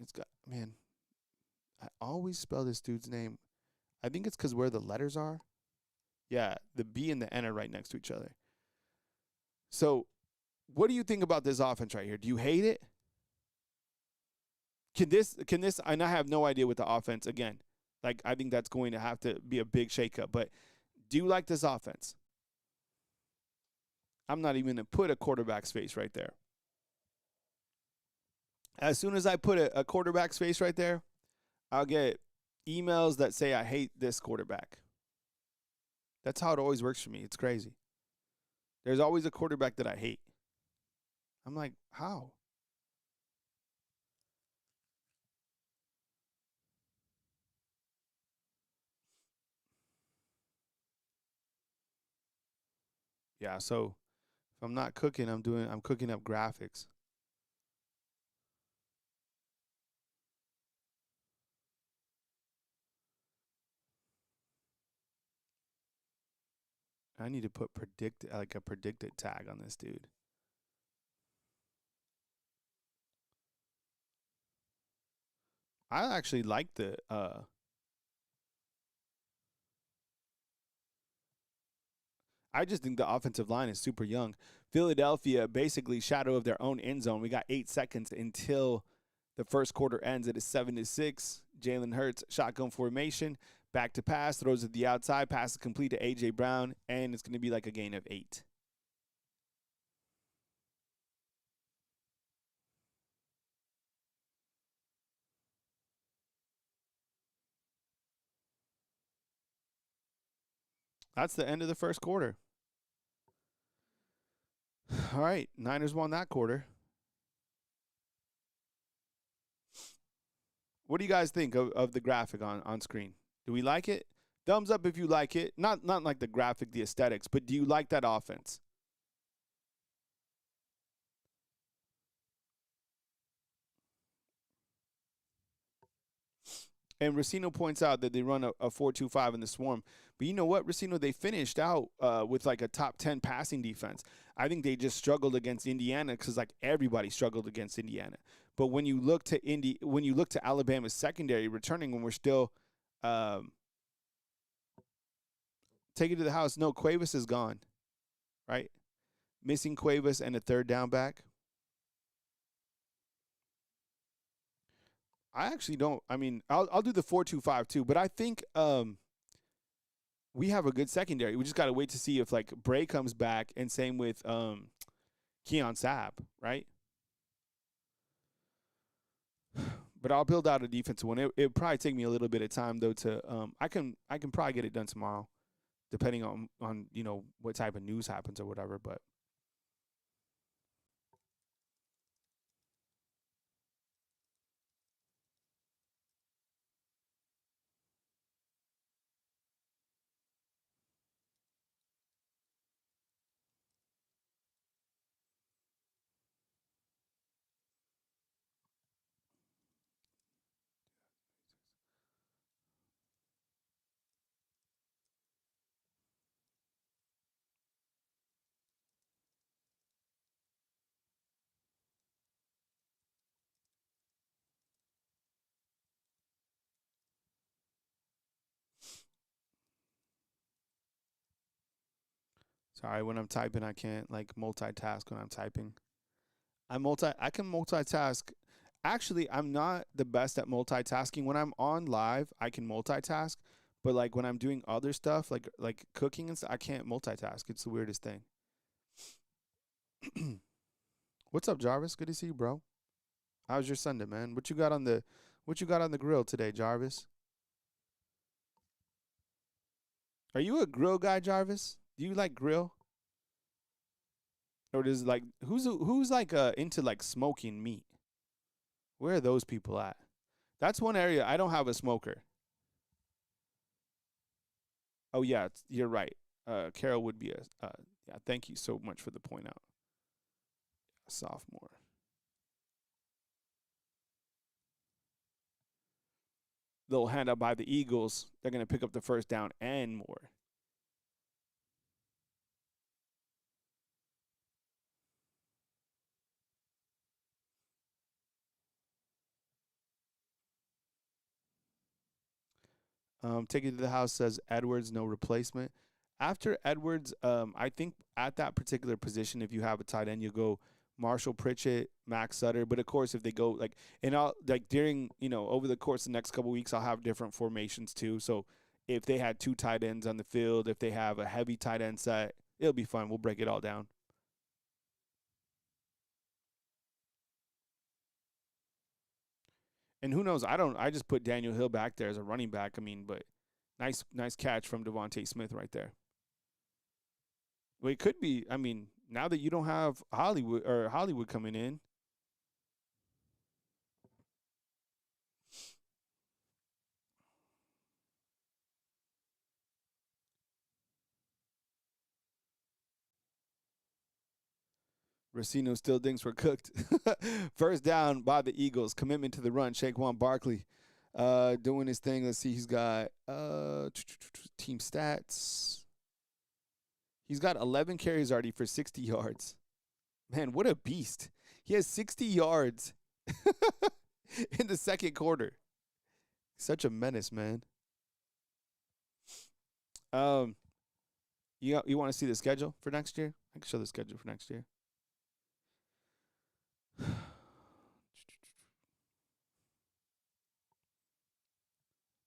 It's got, man, I always spell this dude's name. I think it's because where the letters are. Yeah, the B and the N are right next to each other. So, what do you think about this offense right here? Do you hate it? Can this? And I have no idea with the offense again. Like, I think that's going to have to be a big shakeup. But do you like this offense? I'm not even going to put a quarterback's face right there. As soon as I put a quarterback's face right there, I'll get emails that say I hate this quarterback. That's how it always works for me. It's crazy. There's always a quarterback that I hate. I'm like, how? Yeah, so if I'm not cooking, I'm cooking up graphics. I need to put a predicted tag on this dude. I actually like the I just think the offensive line is super young. Philadelphia basically shadow of their own end zone. We got 8 seconds until the first quarter ends. It is 7-6. Jalen Hurts, shotgun formation, back to pass, throws at the outside, passes complete to A.J. Brown, and it's going to be like a gain of 8. That's the end of the first quarter. All right, Niners won that quarter. What do you guys think of the graphic on screen? Do we like it? Thumbs up if you like it. Not like the graphic, the aesthetics, but do you like that offense? And Racino points out that they run a 4-2-5 in the swarm. But you know what, Racino, they finished out with like a top 10 passing defense. I think they just struggled against Indiana because like everybody struggled against Indiana. But when you look to Alabama's secondary returning when we're still take it to the house. No, Cuevas is gone, right? Missing Cuevas and a third down back. I actually don't. I mean, I'll do the 4-2-5 too, but I think we have a good secondary. We just got to wait to see if like Bray comes back, and same with Keon Sabb, right? But I'll build out a defensive one. It'll probably take me a little bit of time though to I can probably get it done tomorrow, depending on you know what type of news happens or whatever. But sorry, when I'm typing, I can't like multitask when I'm typing. I can multitask. Actually, I'm not the best at multitasking. When I'm on live, I can multitask, but like when I'm doing other stuff, like cooking and stuff, I can't multitask. It's the weirdest thing. What's up, Jarvis? Good to see you, bro. How's your Sunday, man? What you got on the grill today, Jarvis? Are you a grill guy, Jarvis? Do you like grill? Or does like who's like into like smoking meat? Where are those people at? That's one area I don't have a smoker. Oh yeah, you're right. Carol would be a yeah. Thank you so much for the point out. A sophomore. Little handout by the Eagles. They're gonna pick up the first down and more. Take it to the house says Edwards, no replacement. After Edwards, I think at that particular position, if you have a tight end, you go Marshall Pritchett, Max Sutter. But of course, if they go like, and I'll like during, you know, over the course of the next couple of weeks, I'll have different formations too. So if they had 2 tight ends on the field, if they have a heavy tight end set, it'll be fun. We'll break it all down. And who knows? I just put Daniel Hill back there as a running back. I mean, but nice catch from Devontae Smith right there. Well, it could be. I mean, now that you don't have Hollywood coming in, Racino still thinks we're cooked. First down by the Eagles. Commitment to the run. Shaquan Barkley doing his thing. Let's see. He's got team stats. He's got 11 carries already for 60 yards. Man, what a beast. He has 60 yards in the second quarter. Such a menace, man. Um, You want to see the schedule for next year? I can show the schedule for next year.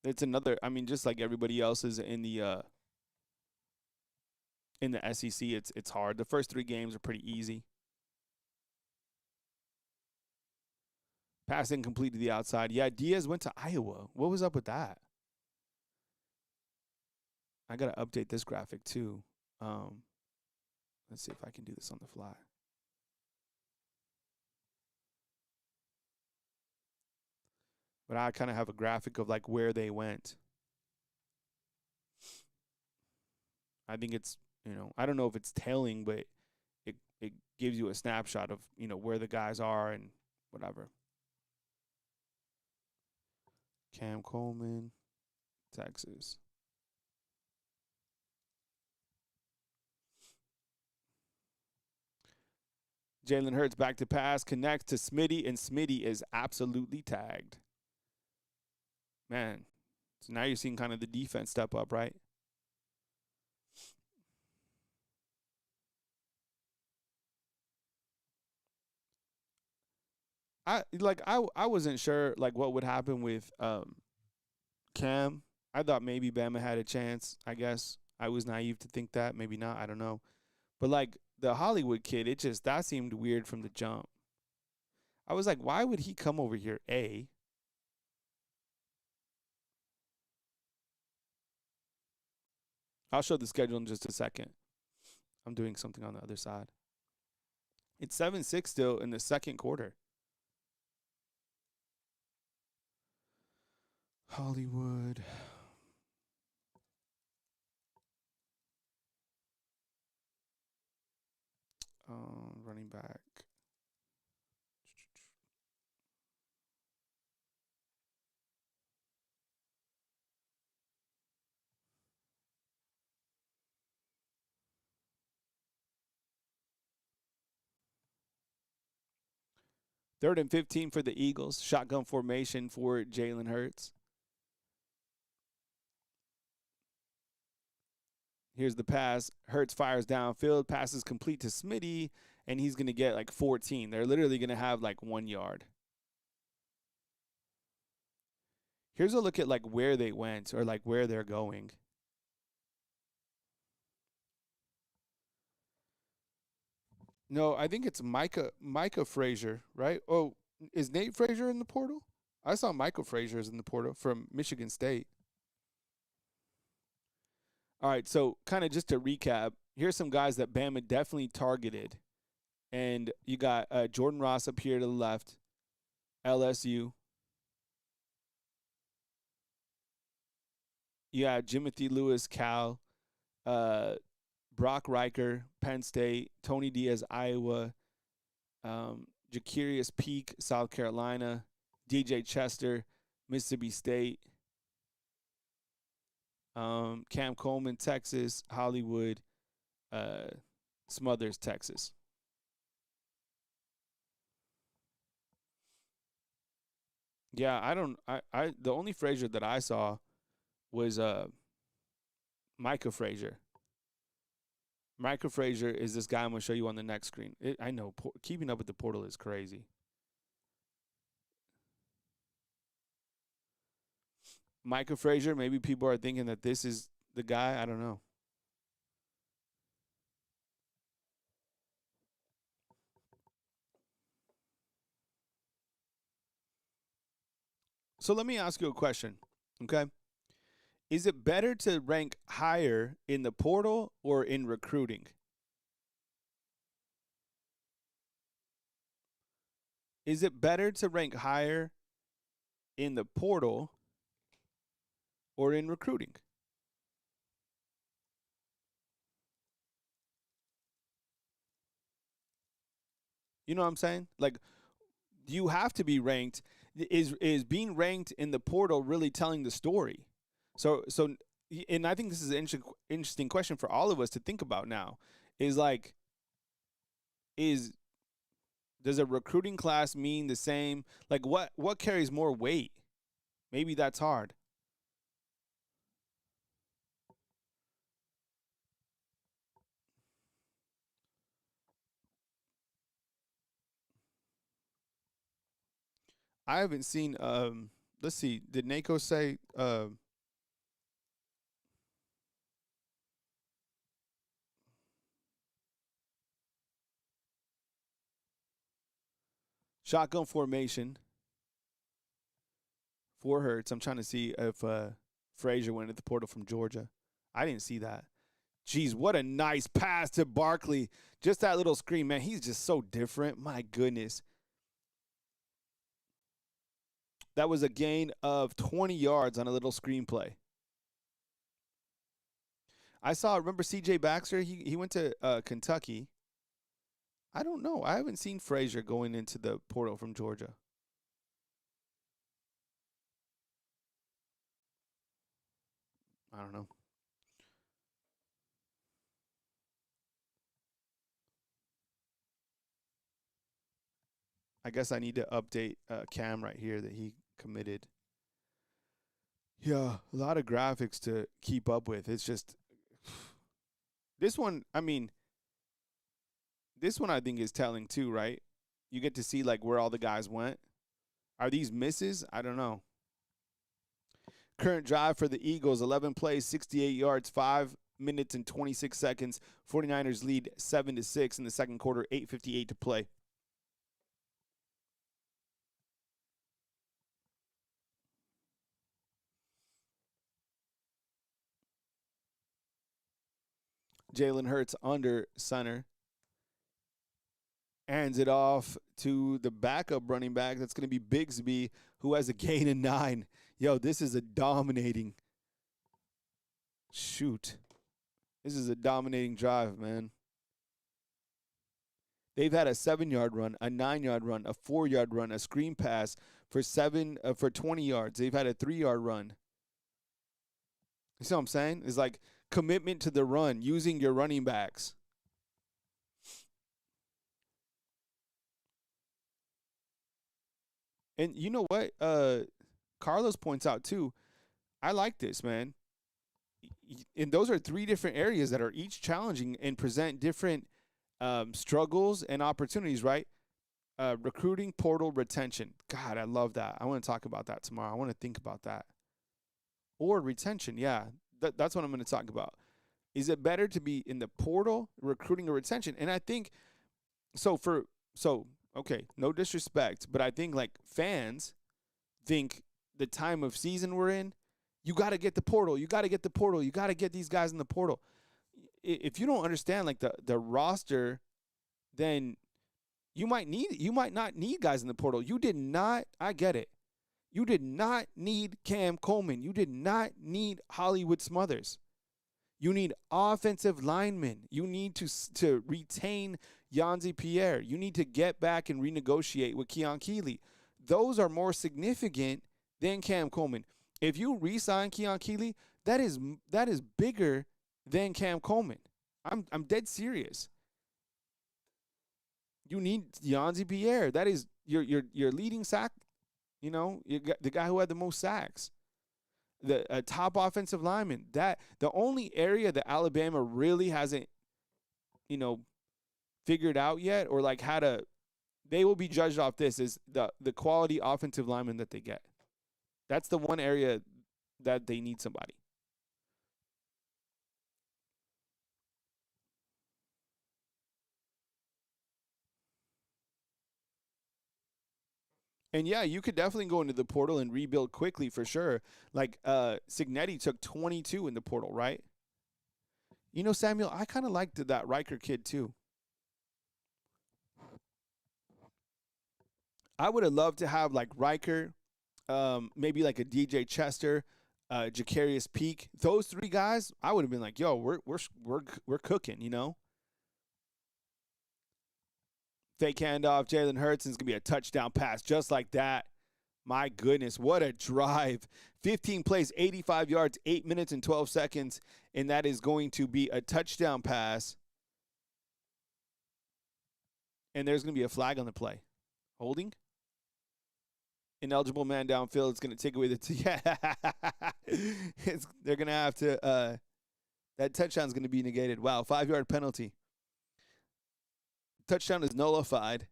It's another. I mean, just like everybody else is in the SEC, it's hard. The first 3 games are pretty easy. Pass incomplete to the outside. Yeah, Diaz went to Iowa. What was up with that? I gotta update this graphic too. Let's see if I can do this on the fly. But I kind of have a graphic of like where they went. I think it's, I don't know if it's telling, but it gives you a snapshot of, where the guys are and whatever. Cam Coleman, Texas. Jalen Hurts back to pass, connects to Smitty, and Smitty is absolutely tagged. Man, so now you're seeing kind of the defense step up, right? I wasn't sure like what would happen with Cam. I thought maybe Bama had a chance. I guess I was naive to think that. Maybe not. I don't know. But like the Hollywood kid, that seemed weird from the jump. I was like, why would he come over here? I'll show the schedule in just a second. I'm doing something on the other side. It's 7-6 still in the second quarter. Hollywood. Running back. Third and 15 for the Eagles. Shotgun formation for Jalen Hurts. Here's the pass. Hurts fires downfield. Passes complete to Smitty, and he's going to get like 14. They're literally going to have like 1 yard. Here's a look at like where they went or like where they're going. No, I think it's Micah Frazier, right? Oh, is Nate Frazier in the portal? I saw Micah Frazier is in the portal from Michigan State. All right, so kind of just to recap, here's some guys that Bama definitely targeted. And you got Jordan Ross up here to the left, LSU. You got Jimothy Lewis, Cal, Brock Riker, Penn State, Tony Diaz, Iowa, Jacarius Peak, South Carolina, DJ Chester, Mississippi State, Cam Coleman, Texas, Hollywood, Smothers, Texas. Yeah, I the only Frazier that I saw was Micah Frazier. Micah Frazier is this guy I'm going to show you on the next screen. I know keeping up with the portal is crazy. Micah Frazier, maybe people are thinking that this is the guy. I don't know. So let me ask you a question, okay? Is it better to rank higher in the portal or in recruiting? Is it better to rank higher in the portal or in recruiting? You know what I'm saying? Like, you have to be ranked. Is being ranked in the portal really telling the story? So, and I think this is an interesting question for all of us to think about now. Is like, does a recruiting class mean the same? Like, what carries more weight? Maybe that's hard. I haven't seen. Let's see. Did Nako say? Shotgun formation for Hurts. I'm trying to see if Frazier went at the portal from Georgia. I didn't see that. Jeez, what a nice pass to Barkley. Just that little screen, man. He's just so different. My goodness. That was a gain of 20 yards on a little screenplay. Remember C.J. Baxter? He went to Kentucky. I don't know. I haven't seen Frazier going into the portal from Georgia. I don't know. I guess I need to update Cam right here that he committed. Yeah, a lot of graphics to keep up with. It's just this one. I mean, this one I think is telling too, right? You get to see like where all the guys went. Are these misses? I don't know. Current drive for the Eagles: 11 plays, 68 yards, 5 minutes and 26 seconds. 49ers lead 7-6 in the second quarter. 8:58 to play. Jalen Hurts under center. Hands it off to the backup running back. That's going to be Bigsby, who has a gain of 9. Yo, this is a dominating shoot. This is a dominating drive, man. They've had a 7-yard run, a 9-yard run, a 4-yard run, a screen pass for 20 yards. They've had a 3-yard run. You see what I'm saying? It's like commitment to the run, using your running backs. And you know what? Carlos points out too. I like this, man. And those are 3 different areas that are each challenging and present different struggles and opportunities, right? Recruiting, portal, retention. God, I love that. I want to talk about that tomorrow. I want to think about that. Or retention, yeah. That's what I'm going to talk about. Is it better to be in the portal, recruiting, or retention? And I think okay, no disrespect, but I think like fans think the time of season we're in, you got to get the portal. You got to get the portal. You got to get these guys in the portal. If you don't understand like the roster, then you might not need guys in the portal. You did not. I get it. You did not need Cam Coleman. You did not need Hollywood Smothers. You need offensive linemen. You need to retain Yanzi Pierre. You need to get back and renegotiate with Keon Keeley. Those are more significant than Cam Coleman. If you re-sign Keon Keeley, that is bigger than Cam Coleman. I'm dead serious. You need Yanzi Pierre. That is your leading sack. You know, the guy who had the most sacks. The top offensive lineman. That the only area that Alabama really hasn't, figured out yet, or like they will be judged off this, is the quality offensive lineman that they get. That's the one area that they need somebody. And yeah, you could definitely go into the portal and rebuild quickly for sure. Like Signetti took 22 in the portal, right? Samuel, I kind of liked that Riker kid too. I would have loved to have like Riker, maybe like a DJ Chester, Jacarius Peak. Those 3 guys, I would have been like, yo, we're cooking. Fake handoff, Jalen Hurts is gonna be a touchdown pass just like that. My goodness, what a drive. 15 plays, 85 yards, 8 minutes and 12 seconds, and that is going to be a touchdown pass. And there's going to be a flag on the play. Holding? Ineligible man downfield. It's going to take away yeah. They're going to have to that touchdown's going to be negated. Wow, 5-yard penalty. Touchdown is nullified.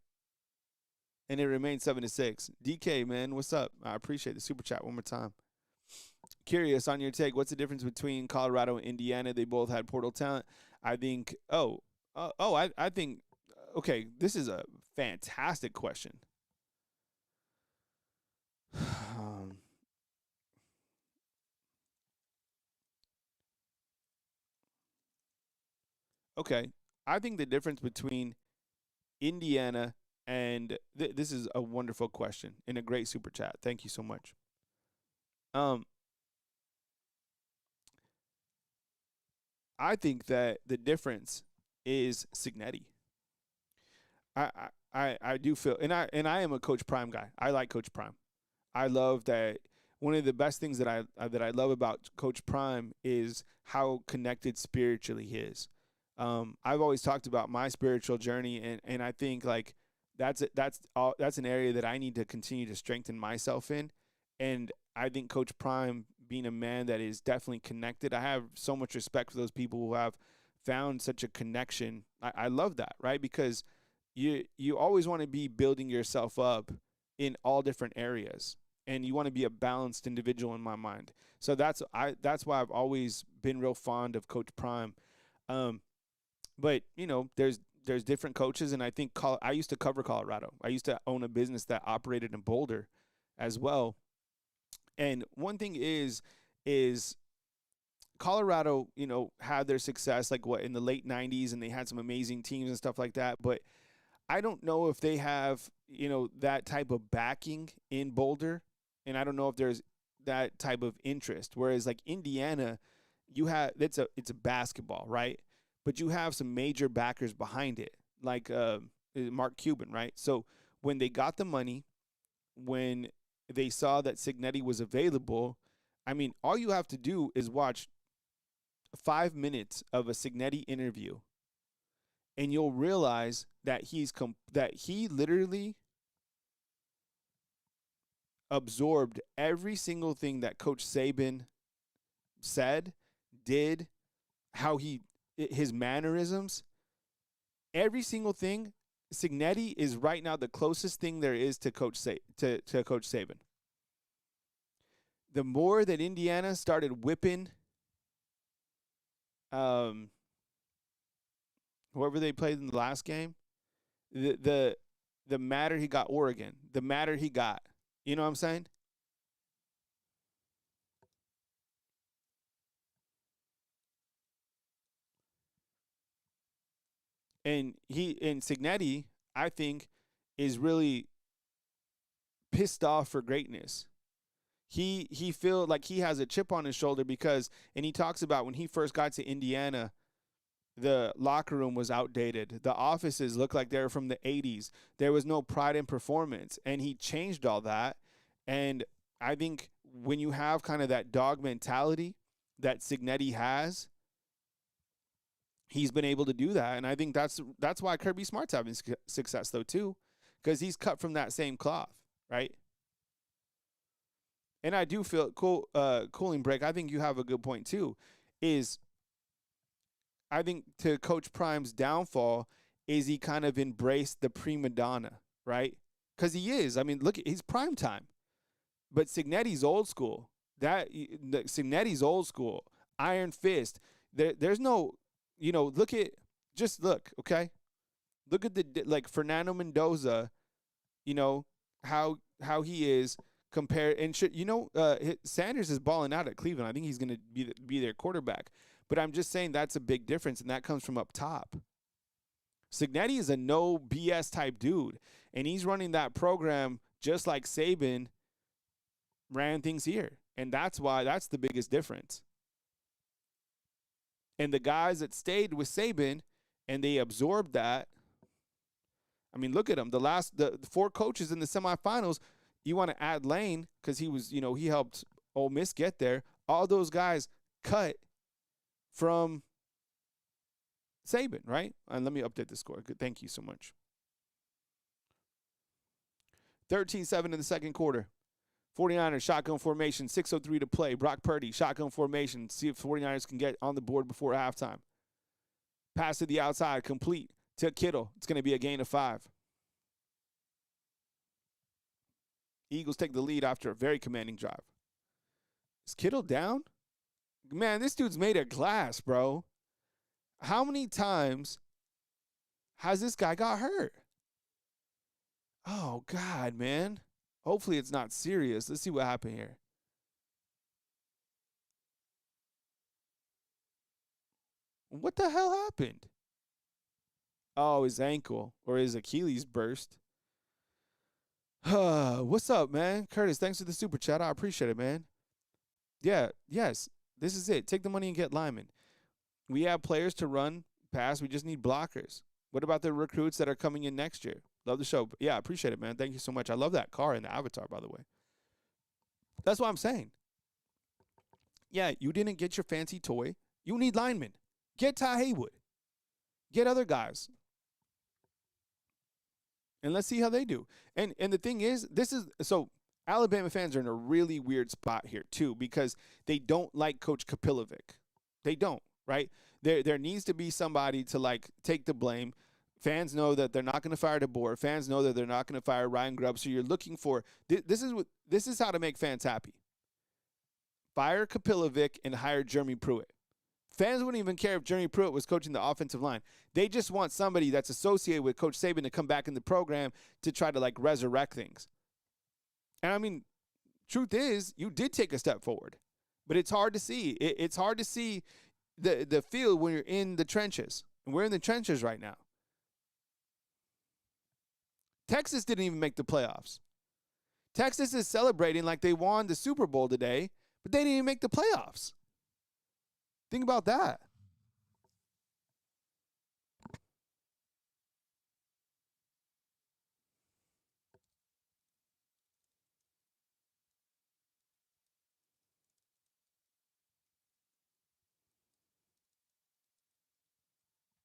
and it remains 7-6. DK, man, what's up? I appreciate the super chat one more time. Curious on your take. What's the difference between Colorado and Indiana? They both had portal talent. I think. I think. Okay, this is a fantastic question. Okay, I think the difference between Indiana and this is a wonderful question and a great super chat. Thank you so much. Um, I think that the difference is Signetti. I do feel, and I am a Coach Prime guy. I like Coach Prime. I love that. One of the best things that I love about Coach Prime is how connected spiritually he is. I've always talked about my spiritual journey, and I think like that's an area that I need to continue to strengthen myself in. And I think Coach Prime, being a man that is definitely connected, I have so much respect for those people who have found such a connection. I love that, right? Because you always want to be building yourself up in all different areas, and you want to be a balanced individual in my mind. So that's why I've always been real fond of Coach Prime. But there's different coaches, and I think I used to cover Colorado. I used to own a business that operated in Boulder as well. And one thing is Colorado, had their success like in the late 90s, and they had some amazing teams and stuff like that, but I don't know if they have, that type of backing in Boulder, and I don't know if there's that type of interest. Whereas like Indiana, it's a basketball, right? But you have some major backers behind it, like Mark Cuban, right? So when they got the money, when they saw that Signetti was available, I mean, all you have to do is watch 5 minutes of a Signetti interview, and you'll realize that he literally absorbed every single thing that Coach Saban said, did, his mannerisms, every single thing. Signetti is right now the closest thing there is to Coach Saban. The more that Indiana started whipping whoever they played in the last game, the madder he got Oregon, the madder he got. You know what I'm saying? And Signetti, I think, is really pissed off for greatness. He feels like he has a chip on his shoulder because, and he talks about when he first got to Indiana, the locker room was outdated. The offices looked like they were from the 80s. There was no pride in performance, and he changed all that. And I think when you have kind of that dog mentality that Signetti has, he's been able to do that. And I think that's why Kirby Smart's having success, though, too, because he's cut from that same cloth, right? And I do feel cooling break. I think you have a good point, too, is I think to Coach Prime's downfall is he kind of embraced the prima donna, right? Because he is. I mean, look, he's prime time. But Signetti's old school. Signetti's old school. Iron fist. There's no, look, okay? Look at Fernando Mendoza, how he is compared. And Sanders is balling out at Cleveland. I think he's going to be their quarterback. But I'm just saying that's a big difference, and that comes from up top. Signetti is a no BS type dude, and he's running that program just like Saban ran things here. And that's the biggest difference. And the guys that stayed with Saban and they absorbed that, I mean, look at them. The 4 coaches in the semifinals, you want to add Lane because he was, he helped Ole Miss get there. All those guys cut from Saban, right? And let me update the score. Good. Thank you so much. 13-7 in the second quarter. 49ers shotgun formation, 6:03 to play. Brock Purdy, shotgun formation. See if 49ers can get on the board before halftime. Pass to the outside, complete to Kittle. It's going to be a gain of 5. Eagles take the lead after a very commanding drive. Is Kittle down? Man, this dude's made of glass, bro. How many times has this guy got hurt? Oh, God, man. Hopefully it's not serious. Let's see what happened here. What the hell happened? Oh, his ankle or his Achilles burst. What's up, man? Curtis, thanks for the super chat. I appreciate it, man. Yeah, yes. This is it. Take the money and get linemen. We have players to run, pass. We just need blockers. What about the recruits that are coming in next year? Love the show. Yeah, I appreciate it, man. Thank you so much. I love that car in the avatar, by the way. That's what I'm saying. Yeah, you didn't get your fancy toy. You need linemen. Get Ty Haywood. Get other guys. And let's see how they do. And the thing is, so Alabama fans are in a really weird spot here too, because they don't like Coach Kapilovic. They don't, right? There needs to be somebody to like take the blame. Fans know that they're not going to fire DeBoer. Fans know that they're not going to fire Ryan Grubb. So you're looking for this is how to make fans happy. Fire Kapilovic and hire Jeremy Pruitt. Fans wouldn't even care if Jeremy Pruitt was coaching the offensive line. They just want somebody that's associated with Coach Saban to come back in the program to try to like resurrect things. And I mean, truth is, you did take a step forward, but it's hard to see. It's hard to see the field when you're in the trenches. And we're in the trenches right now. Texas didn't even make the playoffs. Texas is celebrating like they won the Super Bowl today, but they didn't even make the playoffs. Think about that.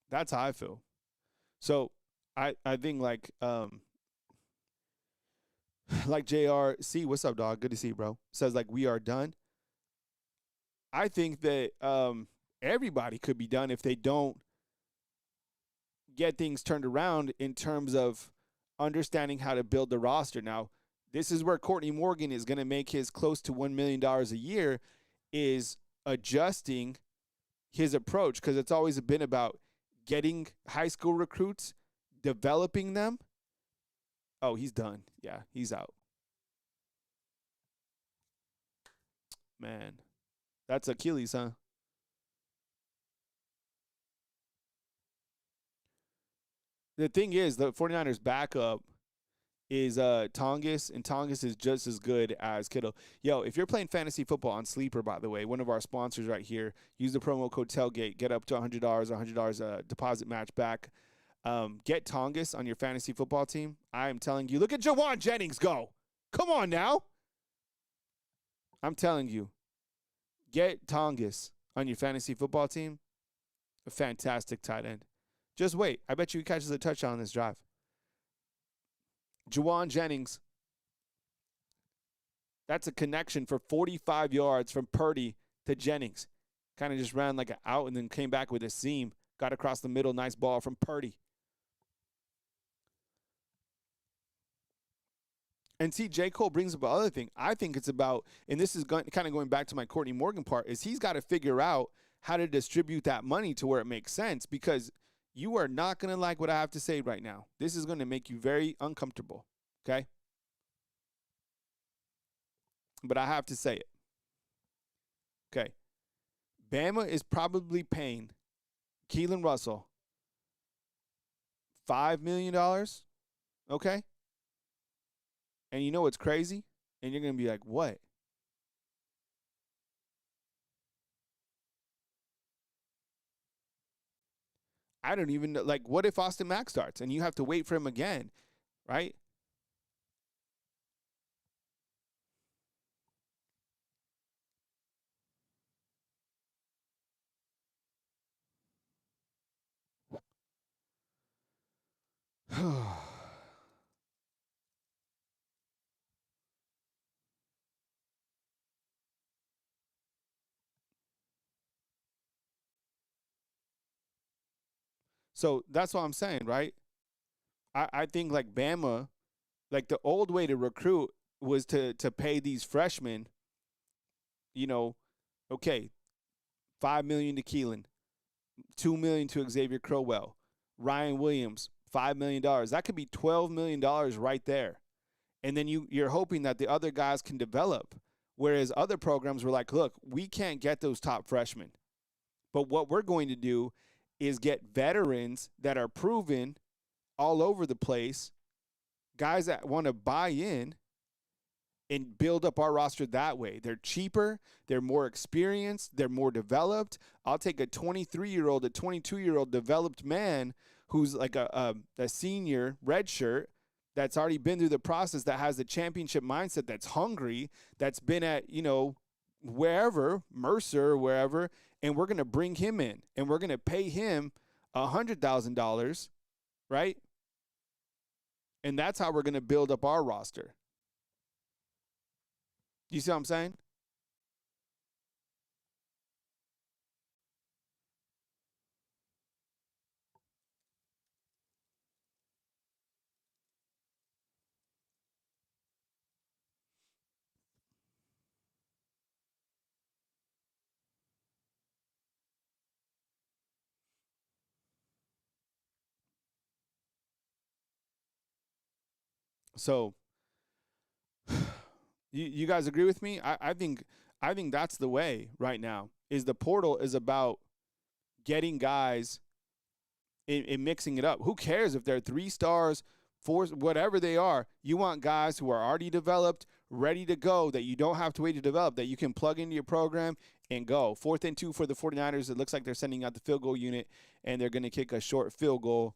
That's how I feel. So I think like JRC, what's up, dog? Good to see you, bro. Says like we are done. I think that everybody could be done if they don't get things turned around in terms of understanding how to build the roster. Now, this is where Courtney Morgan is going to make his close to $1 million a year, is adjusting his approach, because it's always been about getting high school recruits, developing them. Oh, he's done. Yeah, he's out. Man, that's Achilles, huh? The thing is, the 49ers backup is Tongas, and Tongas is just as good as Kittle. Yo, if you're playing fantasy football on Sleeper, by the way, one of our sponsors right here, use the promo code TAILGATE, get up to $100, $100 deposit match back. Get Tongas on your fantasy football team. I am telling you, look at Jawan Jennings go. Come on now. I'm telling you, get Tongas on your fantasy football team. A fantastic tight end. Just wait. I bet you he catches a touchdown on this drive. Jawan Jennings. That's a connection for 45 yards from Purdy to Jennings. Kind of just ran like an out and then came back with a seam. Got across the middle. Nice ball from Purdy. And see, J. Cole brings up another thing. I think it's about, and this is kind of going back to my Courtney Morgan part, is he's got to figure out how to distribute that money to where it makes sense, because you are not going to like what I have to say right now. This is going to make you very uncomfortable, okay? But I have to say it. Okay. Bama is probably paying Keelan Russell $5 million, okay? And you know what's crazy? And you're going to be like, what? I don't even know. Like, what if Austin Mack starts and you have to wait for him again, right? So that's what I'm saying, right? I think like Bama, like the old way to recruit was to pay these freshmen, you know, okay, 5 million to Keelan, 2 million to Xavier Crowell, Ryan Williams, $5 million. That could be $12 million right there. And then you're hoping that the other guys can develop. Whereas other programs were like, look, we can't get those top freshmen. But what we're going to do is get veterans that are proven all over the place, guys that want to buy in and build up our roster that way. They're cheaper, they're more experienced, they're more developed. I'll take a 23-year-old, a 22-year-old developed man who's like a senior red shirt that's already been through the process, that has the championship mindset, that's hungry, that's been at, wherever, Mercer or wherever, and we're going to bring him in and we're going to pay him $100,000, right? And that's how we're going to build up our roster. You see what I'm saying? So you guys agree with me? I think that's the way right now. Is the portal is about getting guys and mixing it up. Who cares if they're 3 stars, 4, whatever they are? You want guys who are already developed, ready to go, that you don't have to wait to develop, that you can plug into your program and go. 4th and 2 for the 49ers. It looks like they're sending out the field goal unit, and they're going to kick a short field goal.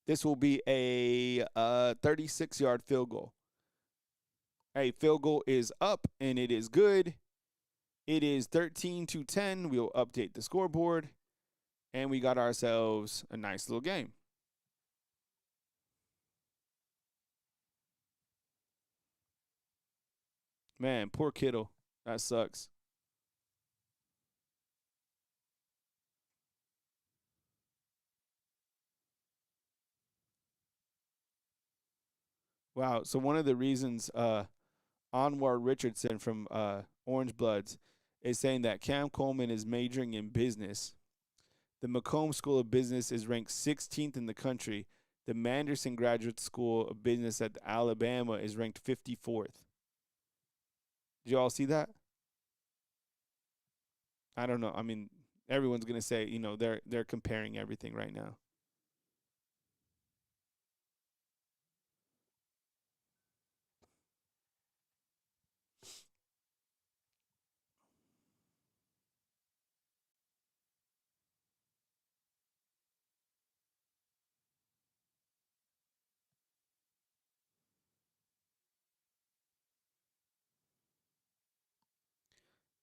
This will be a 36-yard field goal. Hey, field goal is up, and it is good. It is 13-10. We'll update the scoreboard, and we got ourselves a nice little game. Man, poor Kittle. That sucks. Wow. So one of the reasons Anwar Richardson from Orange Bloods is saying that Cam Coleman is majoring in business. The Macomb School of Business is ranked 16th in the country. The Manderson Graduate School of Business at Alabama is ranked 54th. Did you all see that? I don't know. I mean, everyone's gonna say, they're comparing everything right now.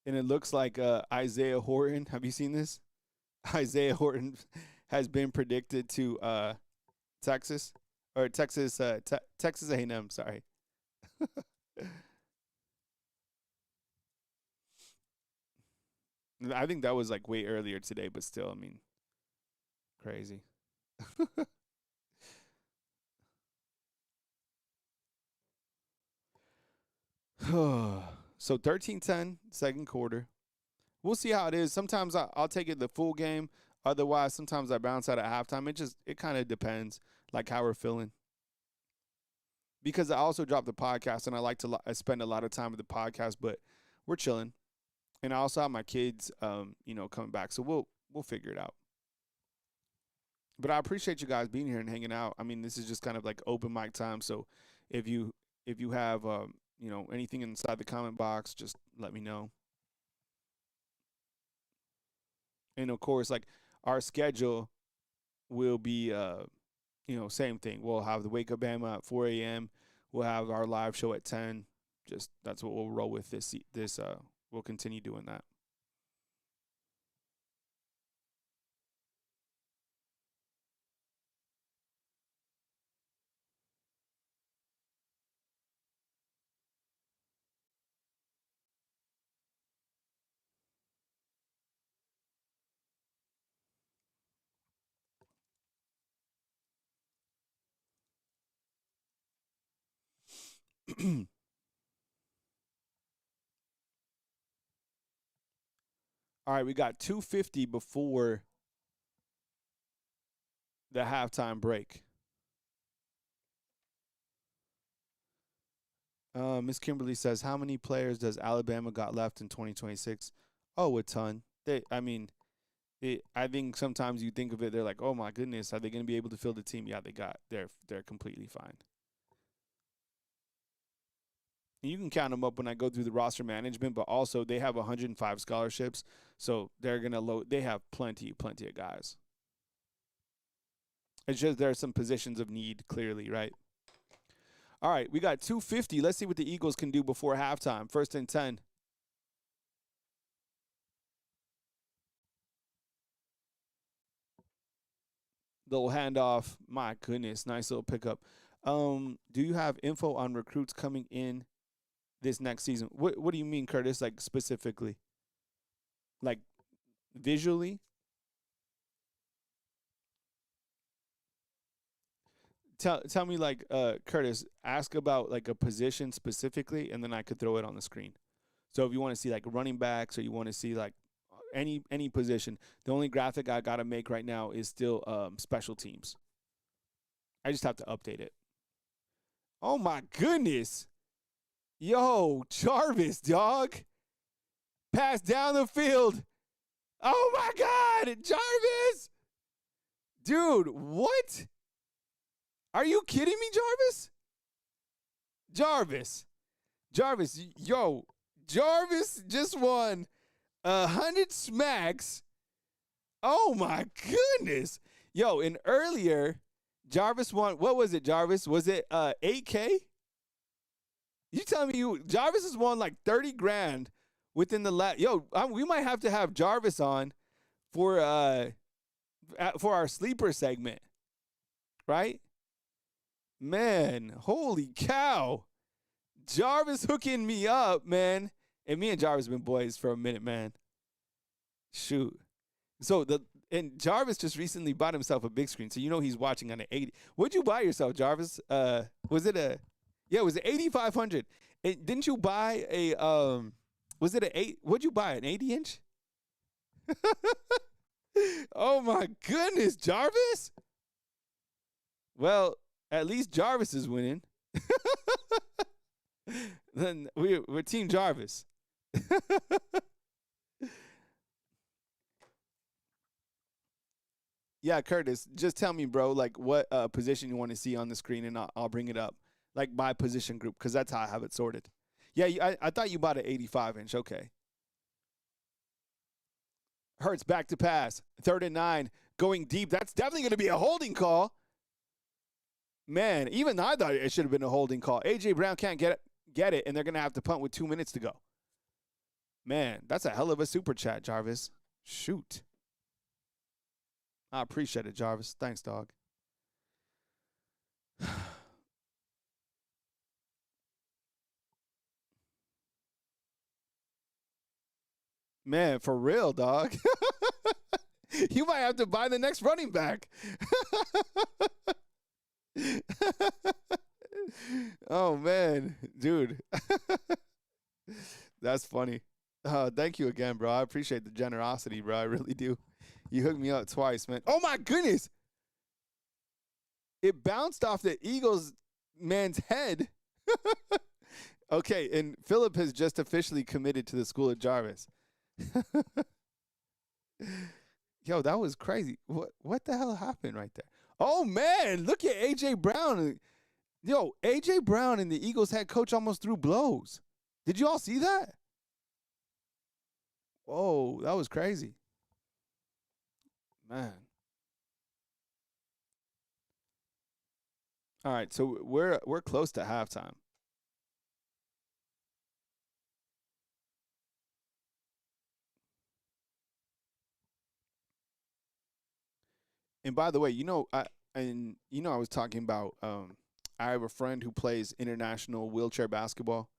And it looks like Isaiah Horton. Have you seen this? Isaiah Horton has been predicted to Texas or Texas Texas A&M. Sorry. I think that was like way earlier today, but still, I mean, crazy. So 13-10, second quarter. We'll see how it is. Sometimes I'll take it the full game. Otherwise, sometimes I bounce out at halftime. It kind of depends, like how we're feeling. Because I also dropped the podcast, and I like to spend a lot of time with the podcast. But we're chilling, and I also have my kids, coming back. So we'll figure it out. But I appreciate you guys being here and hanging out. I mean, this is just kind of like open mic time. So if you have anything inside the comment box, just let me know. And of course, like, our schedule will be same thing. We'll have the Wake Up Bama at 4 a.m. We'll have our live show at 10. Just that's what we'll roll with this. We'll continue doing that. All right, we got 250 before the halftime break. Miss Kimberly says, "How many players does Alabama got left in 2026?" Oh, a ton. I think sometimes you think of it, they're like, "Oh my goodness, are they going to be able to fill the team?" Yeah, they're completely fine. You can count them up when I go through the roster management, but also they have 105 scholarships, so they're gonna load. They have plenty of guys. It's just there are some positions of need, clearly, right? All right, we got 250. Let's see what the Eagles can do before halftime. 1st and 10. Little handoff. My goodness, nice little pickup. Do you have info on recruits coming in this next season? What do you mean, Curtis? Like specifically, like visually? Tell me, like, Curtis, ask about like a position specifically, and then I could throw it on the screen. So if you want to see like running backs, or you want to see like any position, the only graphic I gotta make right now is still special teams. I just have to update it. Oh my goodness, yo, Jarvis, dog, pass down the field. Oh my God, Jarvis, dude, what? Are you kidding me, Jarvis? Jarvis, Jarvis, yo, Jarvis just won 100 smacks. Oh my goodness. Yo, and earlier, Jarvis won. What was it, Jarvis? Was it 8K? You telling me Jarvis has won like 30 grand within the last. Yo, we might have to have Jarvis on for our sleeper segment, right? Man, holy cow. Jarvis hooking me up, man. And me and Jarvis have been boys for a minute, man. Shoot. So Jarvis just recently bought himself a big screen, so you know he's watching on an 80. What'd you buy yourself, Jarvis? Was it it was an 8500. And didn't you buy was it an 8? What'd you buy? An 80-inch? Oh my goodness, Jarvis. Well, at least Jarvis is winning. Then we're Team Jarvis. Yeah, Curtis, just tell me, bro, like what position you want to see on the screen, and I'll bring it up, like by position group, because that's how I have it sorted. Yeah, I thought you bought an 85-inch. Okay. Hurts back to pass. 3rd and 9, going deep. That's definitely going to be a holding call. Man, even I thought it should have been a holding call. A.J. Brown can't get it, and they're going to have to punt with 2 minutes to go. Man, that's a hell of a super chat, Jarvis. Shoot. I appreciate it, Jarvis. Thanks, dog. Man, for real, dog. You might have to buy the next running back. Oh, man. Dude. That's funny. Thank you again, bro. I appreciate the generosity, bro. I really do. You hooked me up twice, man. Oh, my goodness. It bounced off the Eagles man's head. Okay, and Philip has just officially committed to the school of Jarvis. Yo, that was crazy. What the hell happened right there? Oh, man, look at A.J. Brown. Yo, A.J. Brown and the Eagles head coach almost threw blows. Did you all see that? Whoa, that was crazy. Man. All right, so we're close to halftime. And by the way, I was talking about I have a friend who plays international wheelchair basketball.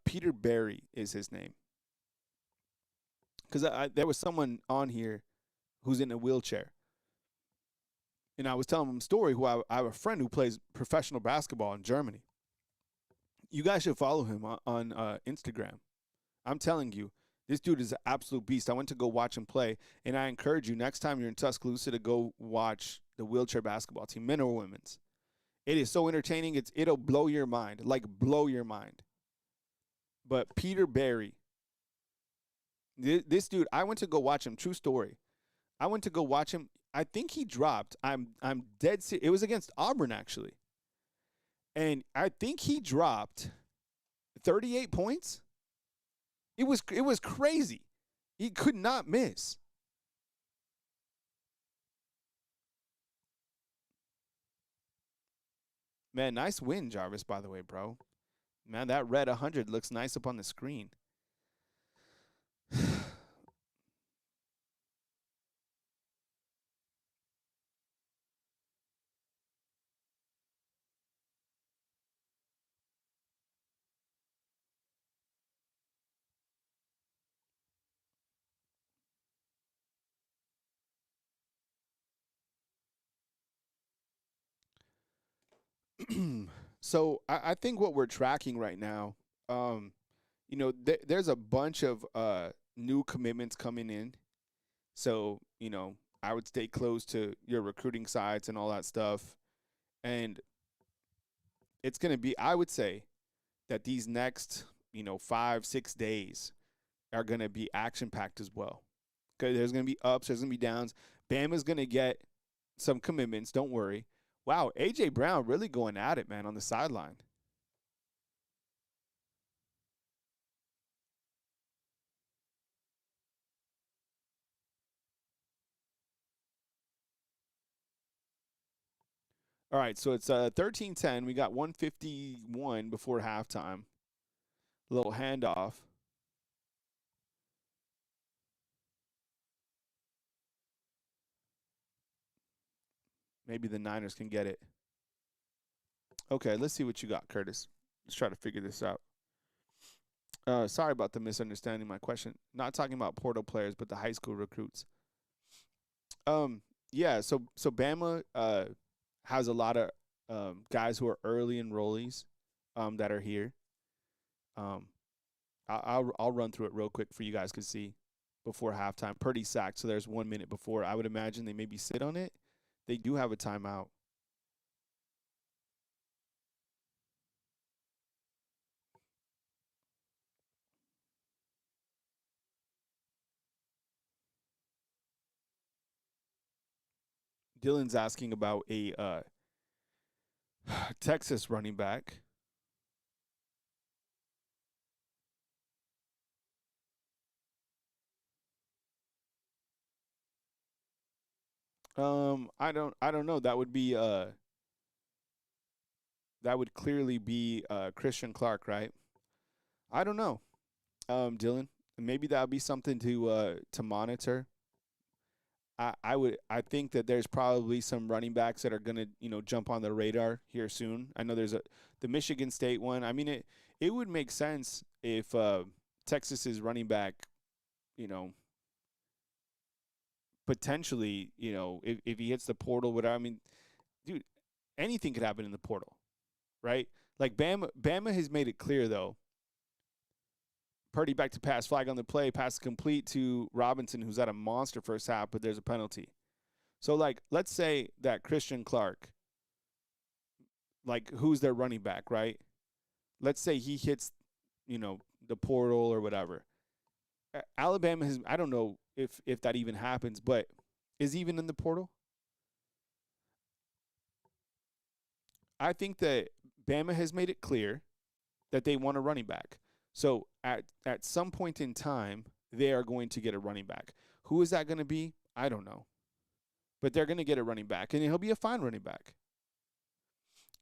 Peter Barry is his name. Because there was someone on here who's in a wheelchair. And I was telling him a story who I have a friend who plays professional basketball in Germany. You guys should follow him on Instagram. I'm telling you, this dude is an absolute beast. I went to go watch him play, and I encourage you next time you're in Tuscaloosa to go watch the wheelchair basketball team, men or women's. It is so entertaining. It'll blow your mind, like blow your mind. But Peter Barry, this dude, I went to go watch him. True story. I went to go watch him. I think he dropped. I'm dead serious. It was against Auburn actually, and I think he dropped 38 points. It was crazy. He could not miss. Man, nice win, Jarvis, by the way, bro. Man, that red 100 looks nice up on the screen. So I think what we're tracking right now, um, there's a bunch of new commitments coming in. So, I would stay close to your recruiting sites and all that stuff. And it's going to be, I would say that these next, 5, 6 days are going to be action packed as well. Okay, there's going to be ups, there's going to be downs. Bama's going to get some commitments. Don't worry. Wow, AJ Brown really going at it, man, on the sideline. All right, so it's 13-10. We got 151 before halftime. A little handoff. Maybe the Niners can get it. Okay, let's see what you got, Curtis. Let's try to figure this out. Sorry about the misunderstanding my question. Not talking about portal players, but the high school recruits. Yeah. So Bama has a lot of guys who are early enrollees that are here. Um, I'll run through it real quick for you guys to see before halftime. Purdy sacked, so there's 1 minute before. I would imagine they maybe sit on it. They do have a timeout. Dylan's asking about a Texas running back. I don't know. That would clearly be Christian Clark, right? I don't know, Dylan. Maybe that would be something to monitor. I think that there's probably some running backs that are gonna jump on the radar here soon. I know there's the Michigan State one. I mean it would make sense if Texas's running back you know potentially if he hits the portal. Whatever. I mean, dude, anything could happen in the portal, right? Like Bama has made it clear though. Purdy back to pass, flag on the play, pass complete to Robinson, who's at a monster first half, but there's a penalty. So, like, let's say that Christian Clark, like, who's their running back, right? Let's say he hits, the portal or whatever. Alabama has, I don't know if that even happens, but is even in the portal? I think that Bama has made it clear that they want a running back. So at some point in time, they are going to get a running back. Who is that going to be? I don't know. But they're going to get a running back, and he'll be a fine running back.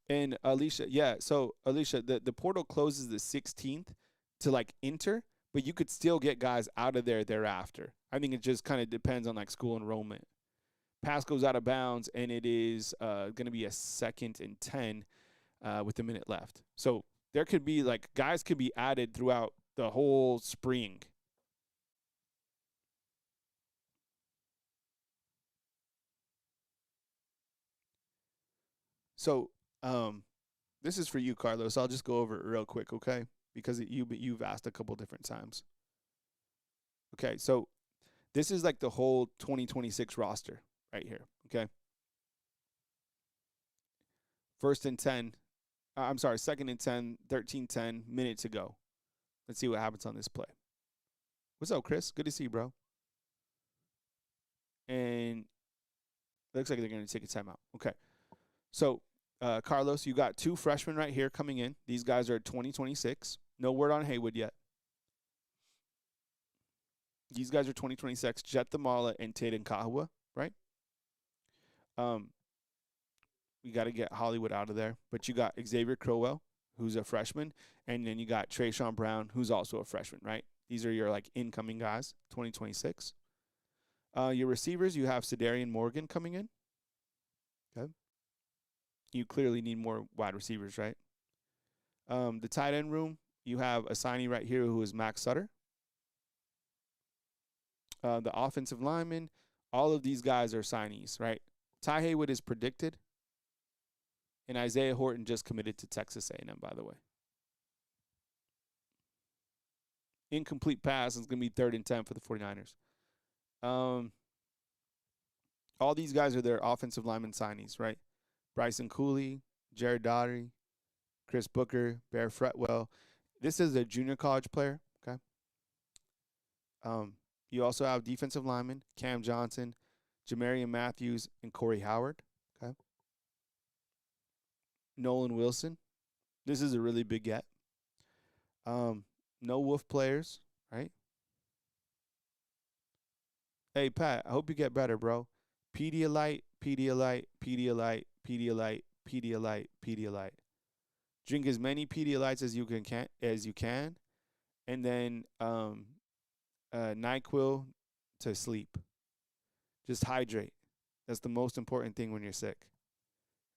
And Alicia, yeah. So Alicia, the portal closes the 16th to like enter, but you could still get guys out of there thereafter. I think it just kind of depends on like school enrollment. Pass goes out of bounds, and it is going to be a 2nd and 10 with a minute left. So there could be like guys could be added throughout the whole spring. So This is for you, Carlos. I'll just go over it real quick, okay? Because you've asked a couple different times. Okay, so this is like the whole 2026 roster right here, okay? First and 10. I'm sorry, second and 10, 13-10, minute to go. Let's see what happens on this play. What's up, Chris? Good to see you, bro. And looks like they're going to take a timeout. Okay. So, Carlos, you got two freshmen right here coming in. These guys are 2026. No word on Haywood yet. These guys are 2026. Jet Thamala and Taden Kahua, right? We got to get Hollywood out of there. But you got Xavier Crowell, who's a freshman, and then you got Trayshawn Brown, who's also a freshman, right? These are your, like, incoming guys, 2026. Your receivers, you have Sedarian Morgan coming in. Okay. You clearly need more wide receivers, right? The tight end room, you have a signee right here who is Max Sutter. The offensive lineman, all of these guys are signees, right? Ty Haywood is predicted. And Isaiah Horton just committed to Texas A&M, by the way. Incomplete pass is going to be 3rd and 10 for the 49ers. All these guys are their offensive lineman signees, right? Bryson Cooley, Jared Daugherty, Chris Booker, Bear Fretwell. This is a junior college player, okay? You also have defensive linemen, Cam Johnson, Jamarian Matthews, and Corey Howard, okay? Nolan Wilson. This is a really big get. No Wolf players, right? Hey, Pat, I hope you get better, bro. Pedialyte, Pedialyte, Pedialyte, Pedialyte, Pedialyte, Pedialyte. Drink as many Pedialytes as you can, and then NyQuil to sleep. Just hydrate. That's the most important thing when you're sick.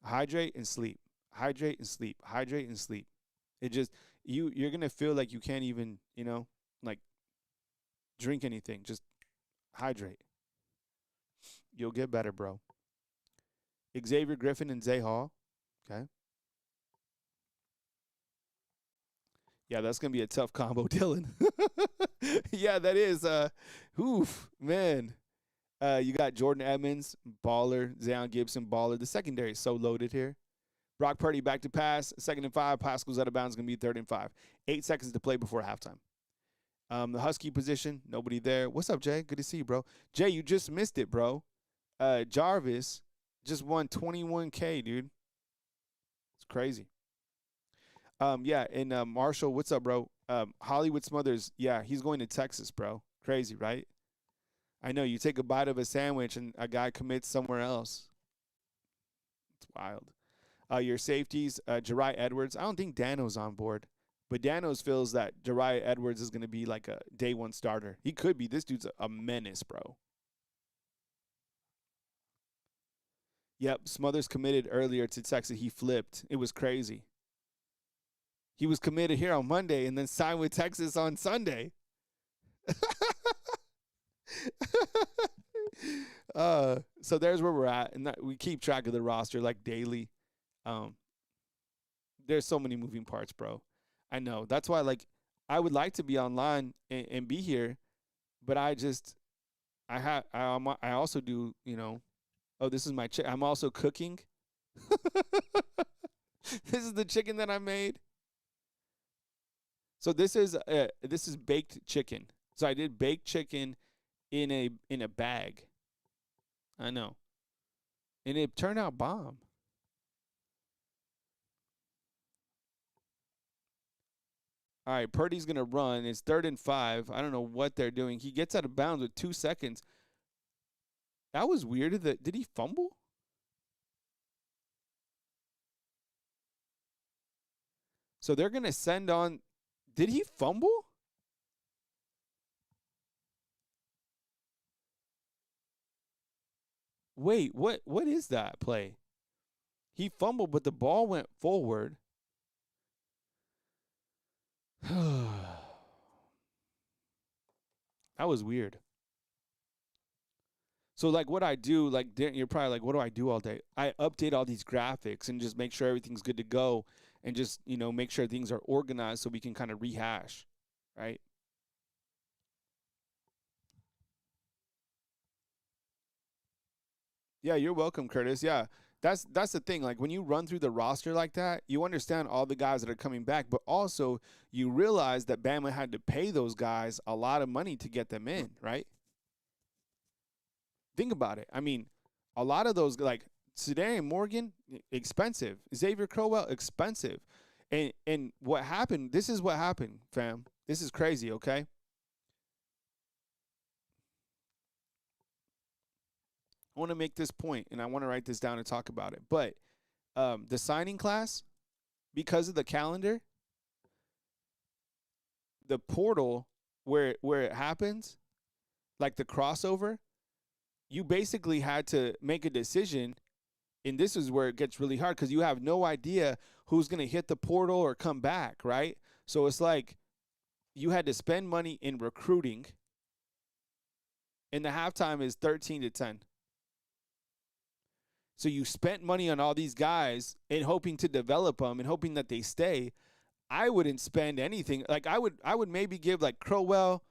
Hydrate and sleep. Hydrate and sleep. Hydrate and sleep. It just you're gonna feel like you can't even, like drink anything. Just hydrate. You'll get better, bro. Xavier Griffin and Zay Hall. Okay. Yeah, that's gonna be a tough combo, Dylan. Yeah, that is. Oof, man. You got Jordan Edmonds, baller. Zion Gibson, baller. The secondary is so loaded here. Brock Purdy back to pass. 2nd and 5. Pass goes out of bounds. Going to be 3rd and 5. 8 seconds to play before halftime. The Husky position, nobody there. What's up, Jay? Good to see you, bro. Jay, you just missed it, bro. Jarvis just won $21K, dude. It's crazy. Yeah, and Marshall, what's up, bro? Hollywood Smothers, yeah, he's going to Texas, bro. Crazy, right? I know. You take a bite of a sandwich and a guy commits somewhere else. It's wild. Your safeties, Jariah Edwards. I don't think Dano's on board, but Dano's feels that Jariah Edwards is going to be like a day one starter. He could be. This dude's a menace, bro. Yep, Smothers committed earlier to Texas. He flipped. It was crazy. He was committed here on Monday and then signed with Texas on Sunday. So there's where we're at, and we keep track of the roster like daily. There's so many moving parts, bro. I know. That's why, like, I would like to be online and be here, but I also do, oh, this is my I'm also cooking. This is the chicken that I made. So this is baked chicken. So I did baked chicken in a bag. I know. And it turned out bomb. All right, Purdy's going to run. It's 3rd and 5. I don't know what they're doing. He gets out of bounds with 2 seconds. That was weird. Did he fumble? So they're going to send on. Did he fumble? Wait, what is that play? He fumbled, but the ball went forward. That was weird. So, like, what I do, like, you're probably like, what do I do all day? I update all these graphics and just make sure everything's good to go. and just, make sure things are organized so we can kind of rehash, right? Yeah, you're welcome, Curtis. Yeah. That's the thing. Like when you run through the roster like that, you understand all the guys that are coming back, but also you realize that Bama had to pay those guys a lot of money to get them in, right? Think about it. I mean, a lot of those like Sedarian Morgan, expensive. Xavier Crowell, expensive. And what happened? This is what happened, fam. This is crazy. Okay, I want to make this point, and I want to write this down and talk about it. But the signing class, because of the calendar, the portal where it happens, like the crossover, you basically had to make a decision. And this is where it gets really hard because you have no idea who's going to hit the portal or come back, right? So it's like you had to spend money in recruiting, and the halftime is 13-10. So you spent money on all these guys and hoping to develop them and hoping that they stay. I wouldn't spend anything. Like I would maybe give like Crowell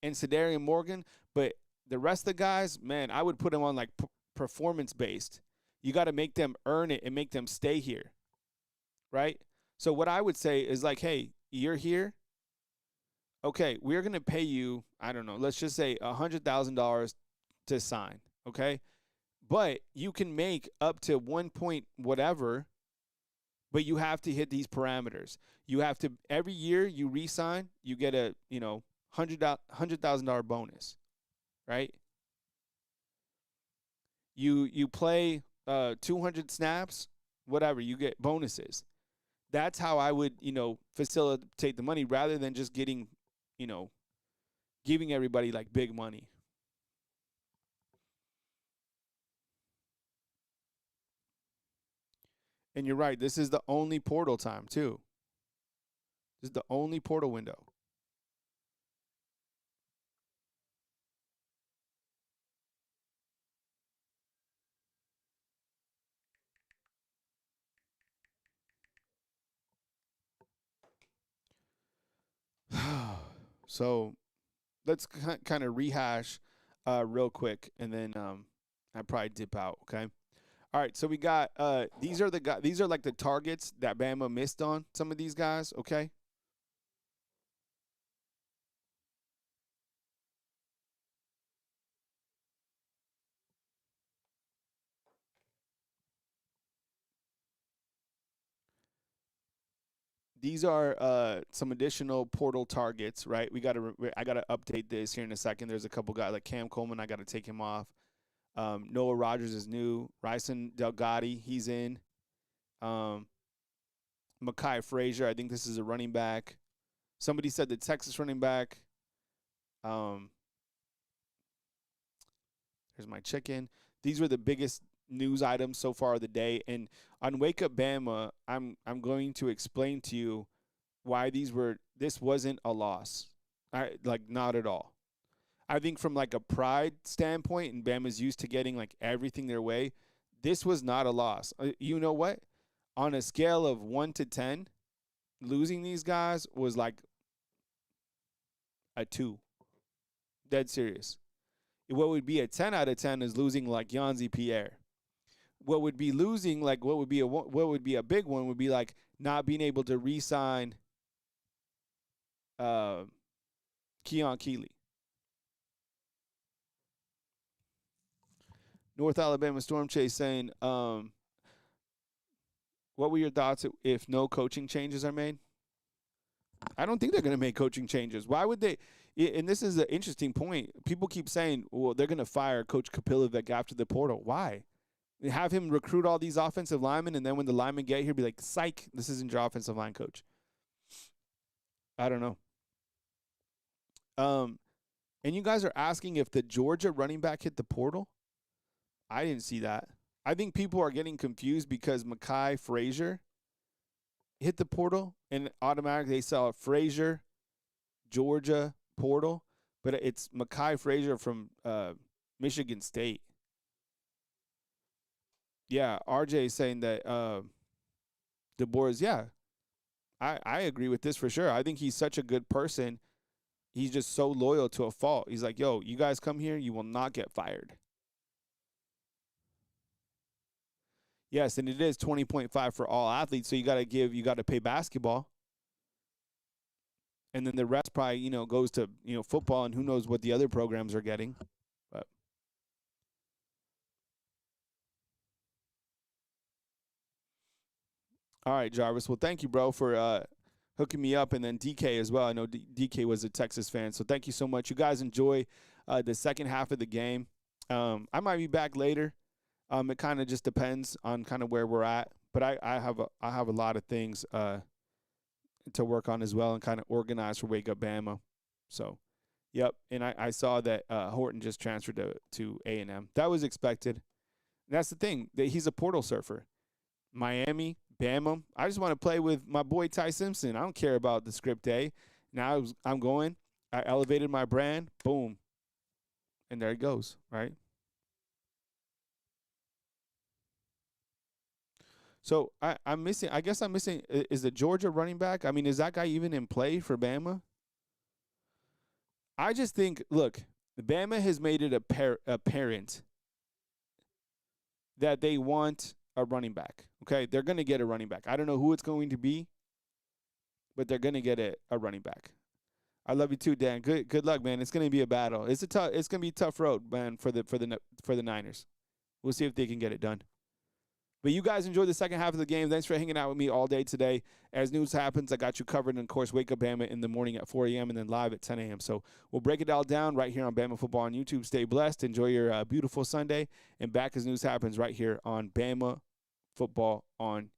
and Sedarian Morgan, but the rest of the guys, man, I would put them on like performance based. You got to make them earn it and make them stay here, right? So what I would say is like, hey, you're here. Okay, we're gonna pay you. I don't know. Let's just say $100,000 to sign. Okay, but you can make up to 1 point whatever, but you have to hit these parameters. You have to every year you re-sign, you get a $100,000 bonus, right? You play 200 snaps, whatever, you get bonuses. That's how I would facilitate the money rather than just getting giving everybody like big money. And you're right. This is the only portal time, too. This is the only portal window. So let's kind of rehash real quick, and then I probably dip out. Okay. All right. So we got these are the guys. These are like the targets that Bama missed on. Some of these guys. Okay. These are some additional portal targets, right? I gotta update this here in a second. There's a couple guys like Cam Coleman. I gotta take him off. Noah Rogers is new. Ryson Delgatti, he's in. Um, Makai Frazier, I think this is a running back. Somebody said the Texas running back. Um, Here's my chicken. These were the biggest news items so far of the day. And on Wake Up Bama, I'm going to explain to you why this wasn't a loss. Like not at all. I think from like a pride standpoint, and Bama's used to getting like everything their way, this was not a loss. You know what? On a scale of 1 to 10, losing these guys was like a 2. Dead serious. What would be a 10 out of 10 is losing like Yanzi Pierre. What would be losing, like what would be a big one would be like not being able to re-sign Keon Keeley. North Alabama Storm Chase saying, what were your thoughts if no coaching changes are made? I don't think they're going to make coaching changes. Why would they? And this is an interesting point. People keep saying, well, they're going to fire Coach Kapilovic after the portal. Why? Have him recruit all these offensive linemen, and then when the linemen get here, be like, psych, this isn't your offensive line coach. I don't know. And you guys are asking if the Georgia running back hit the portal? I didn't see that. I think people are getting confused because Makai Frazier hit the portal, and automatically they saw Frazier, Georgia portal, but it's Makai Frazier from Michigan State. Yeah, RJ is saying that DeBoer is, yeah. I agree with this for sure. I think he's such a good person. He's just so loyal to a fault. He's like, yo, you guys come here, you will not get fired. Yes, and it is 20.5 for all athletes. So you got to pay basketball. And then the rest probably, goes to, football, and who knows what the other programs are getting. But all right, Jarvis. Well, thank you, bro, for hooking me up, and then DK as well. I know DK was a Texas fan, so thank you so much. You guys enjoy the second half of the game. I might be back later. It kind of just depends on kind of where we're at, but I have a lot of things to work on as well, and kind of organize for Wake Up Bama. So, yep. And I saw that Horton just transferred to A&M. That was expected. And that's the thing. That he's a portal surfer. Miami, Bama. I just want to play with my boy Ty Simpson. I don't care about the script A. Now I'm going. I elevated my brand. Boom. And there it goes, right? So I'm missing. I guess I'm missing. Is the Georgia running back? I mean, is that guy even in play for Bama? I just think, look, Bama has made it apparent that they want a running back. Okay, they're going to get a running back. I don't know who it's going to be, but they're going to get a running back. I love you too, Dan. Good luck, man. It's going to be a battle. It's going to be a tough road, man, for the Niners. We'll see if they can get it done. But you guys enjoy the second half of the game. Thanks for hanging out with me all day today. As news happens, I got you covered. And, of course, Wake Up Bama in the morning at 4 a.m. and then live at 10 a.m. So we'll break it all down right here on Bama Football on YouTube. Stay blessed. Enjoy your beautiful Sunday. And back as news happens right here on Bama Football on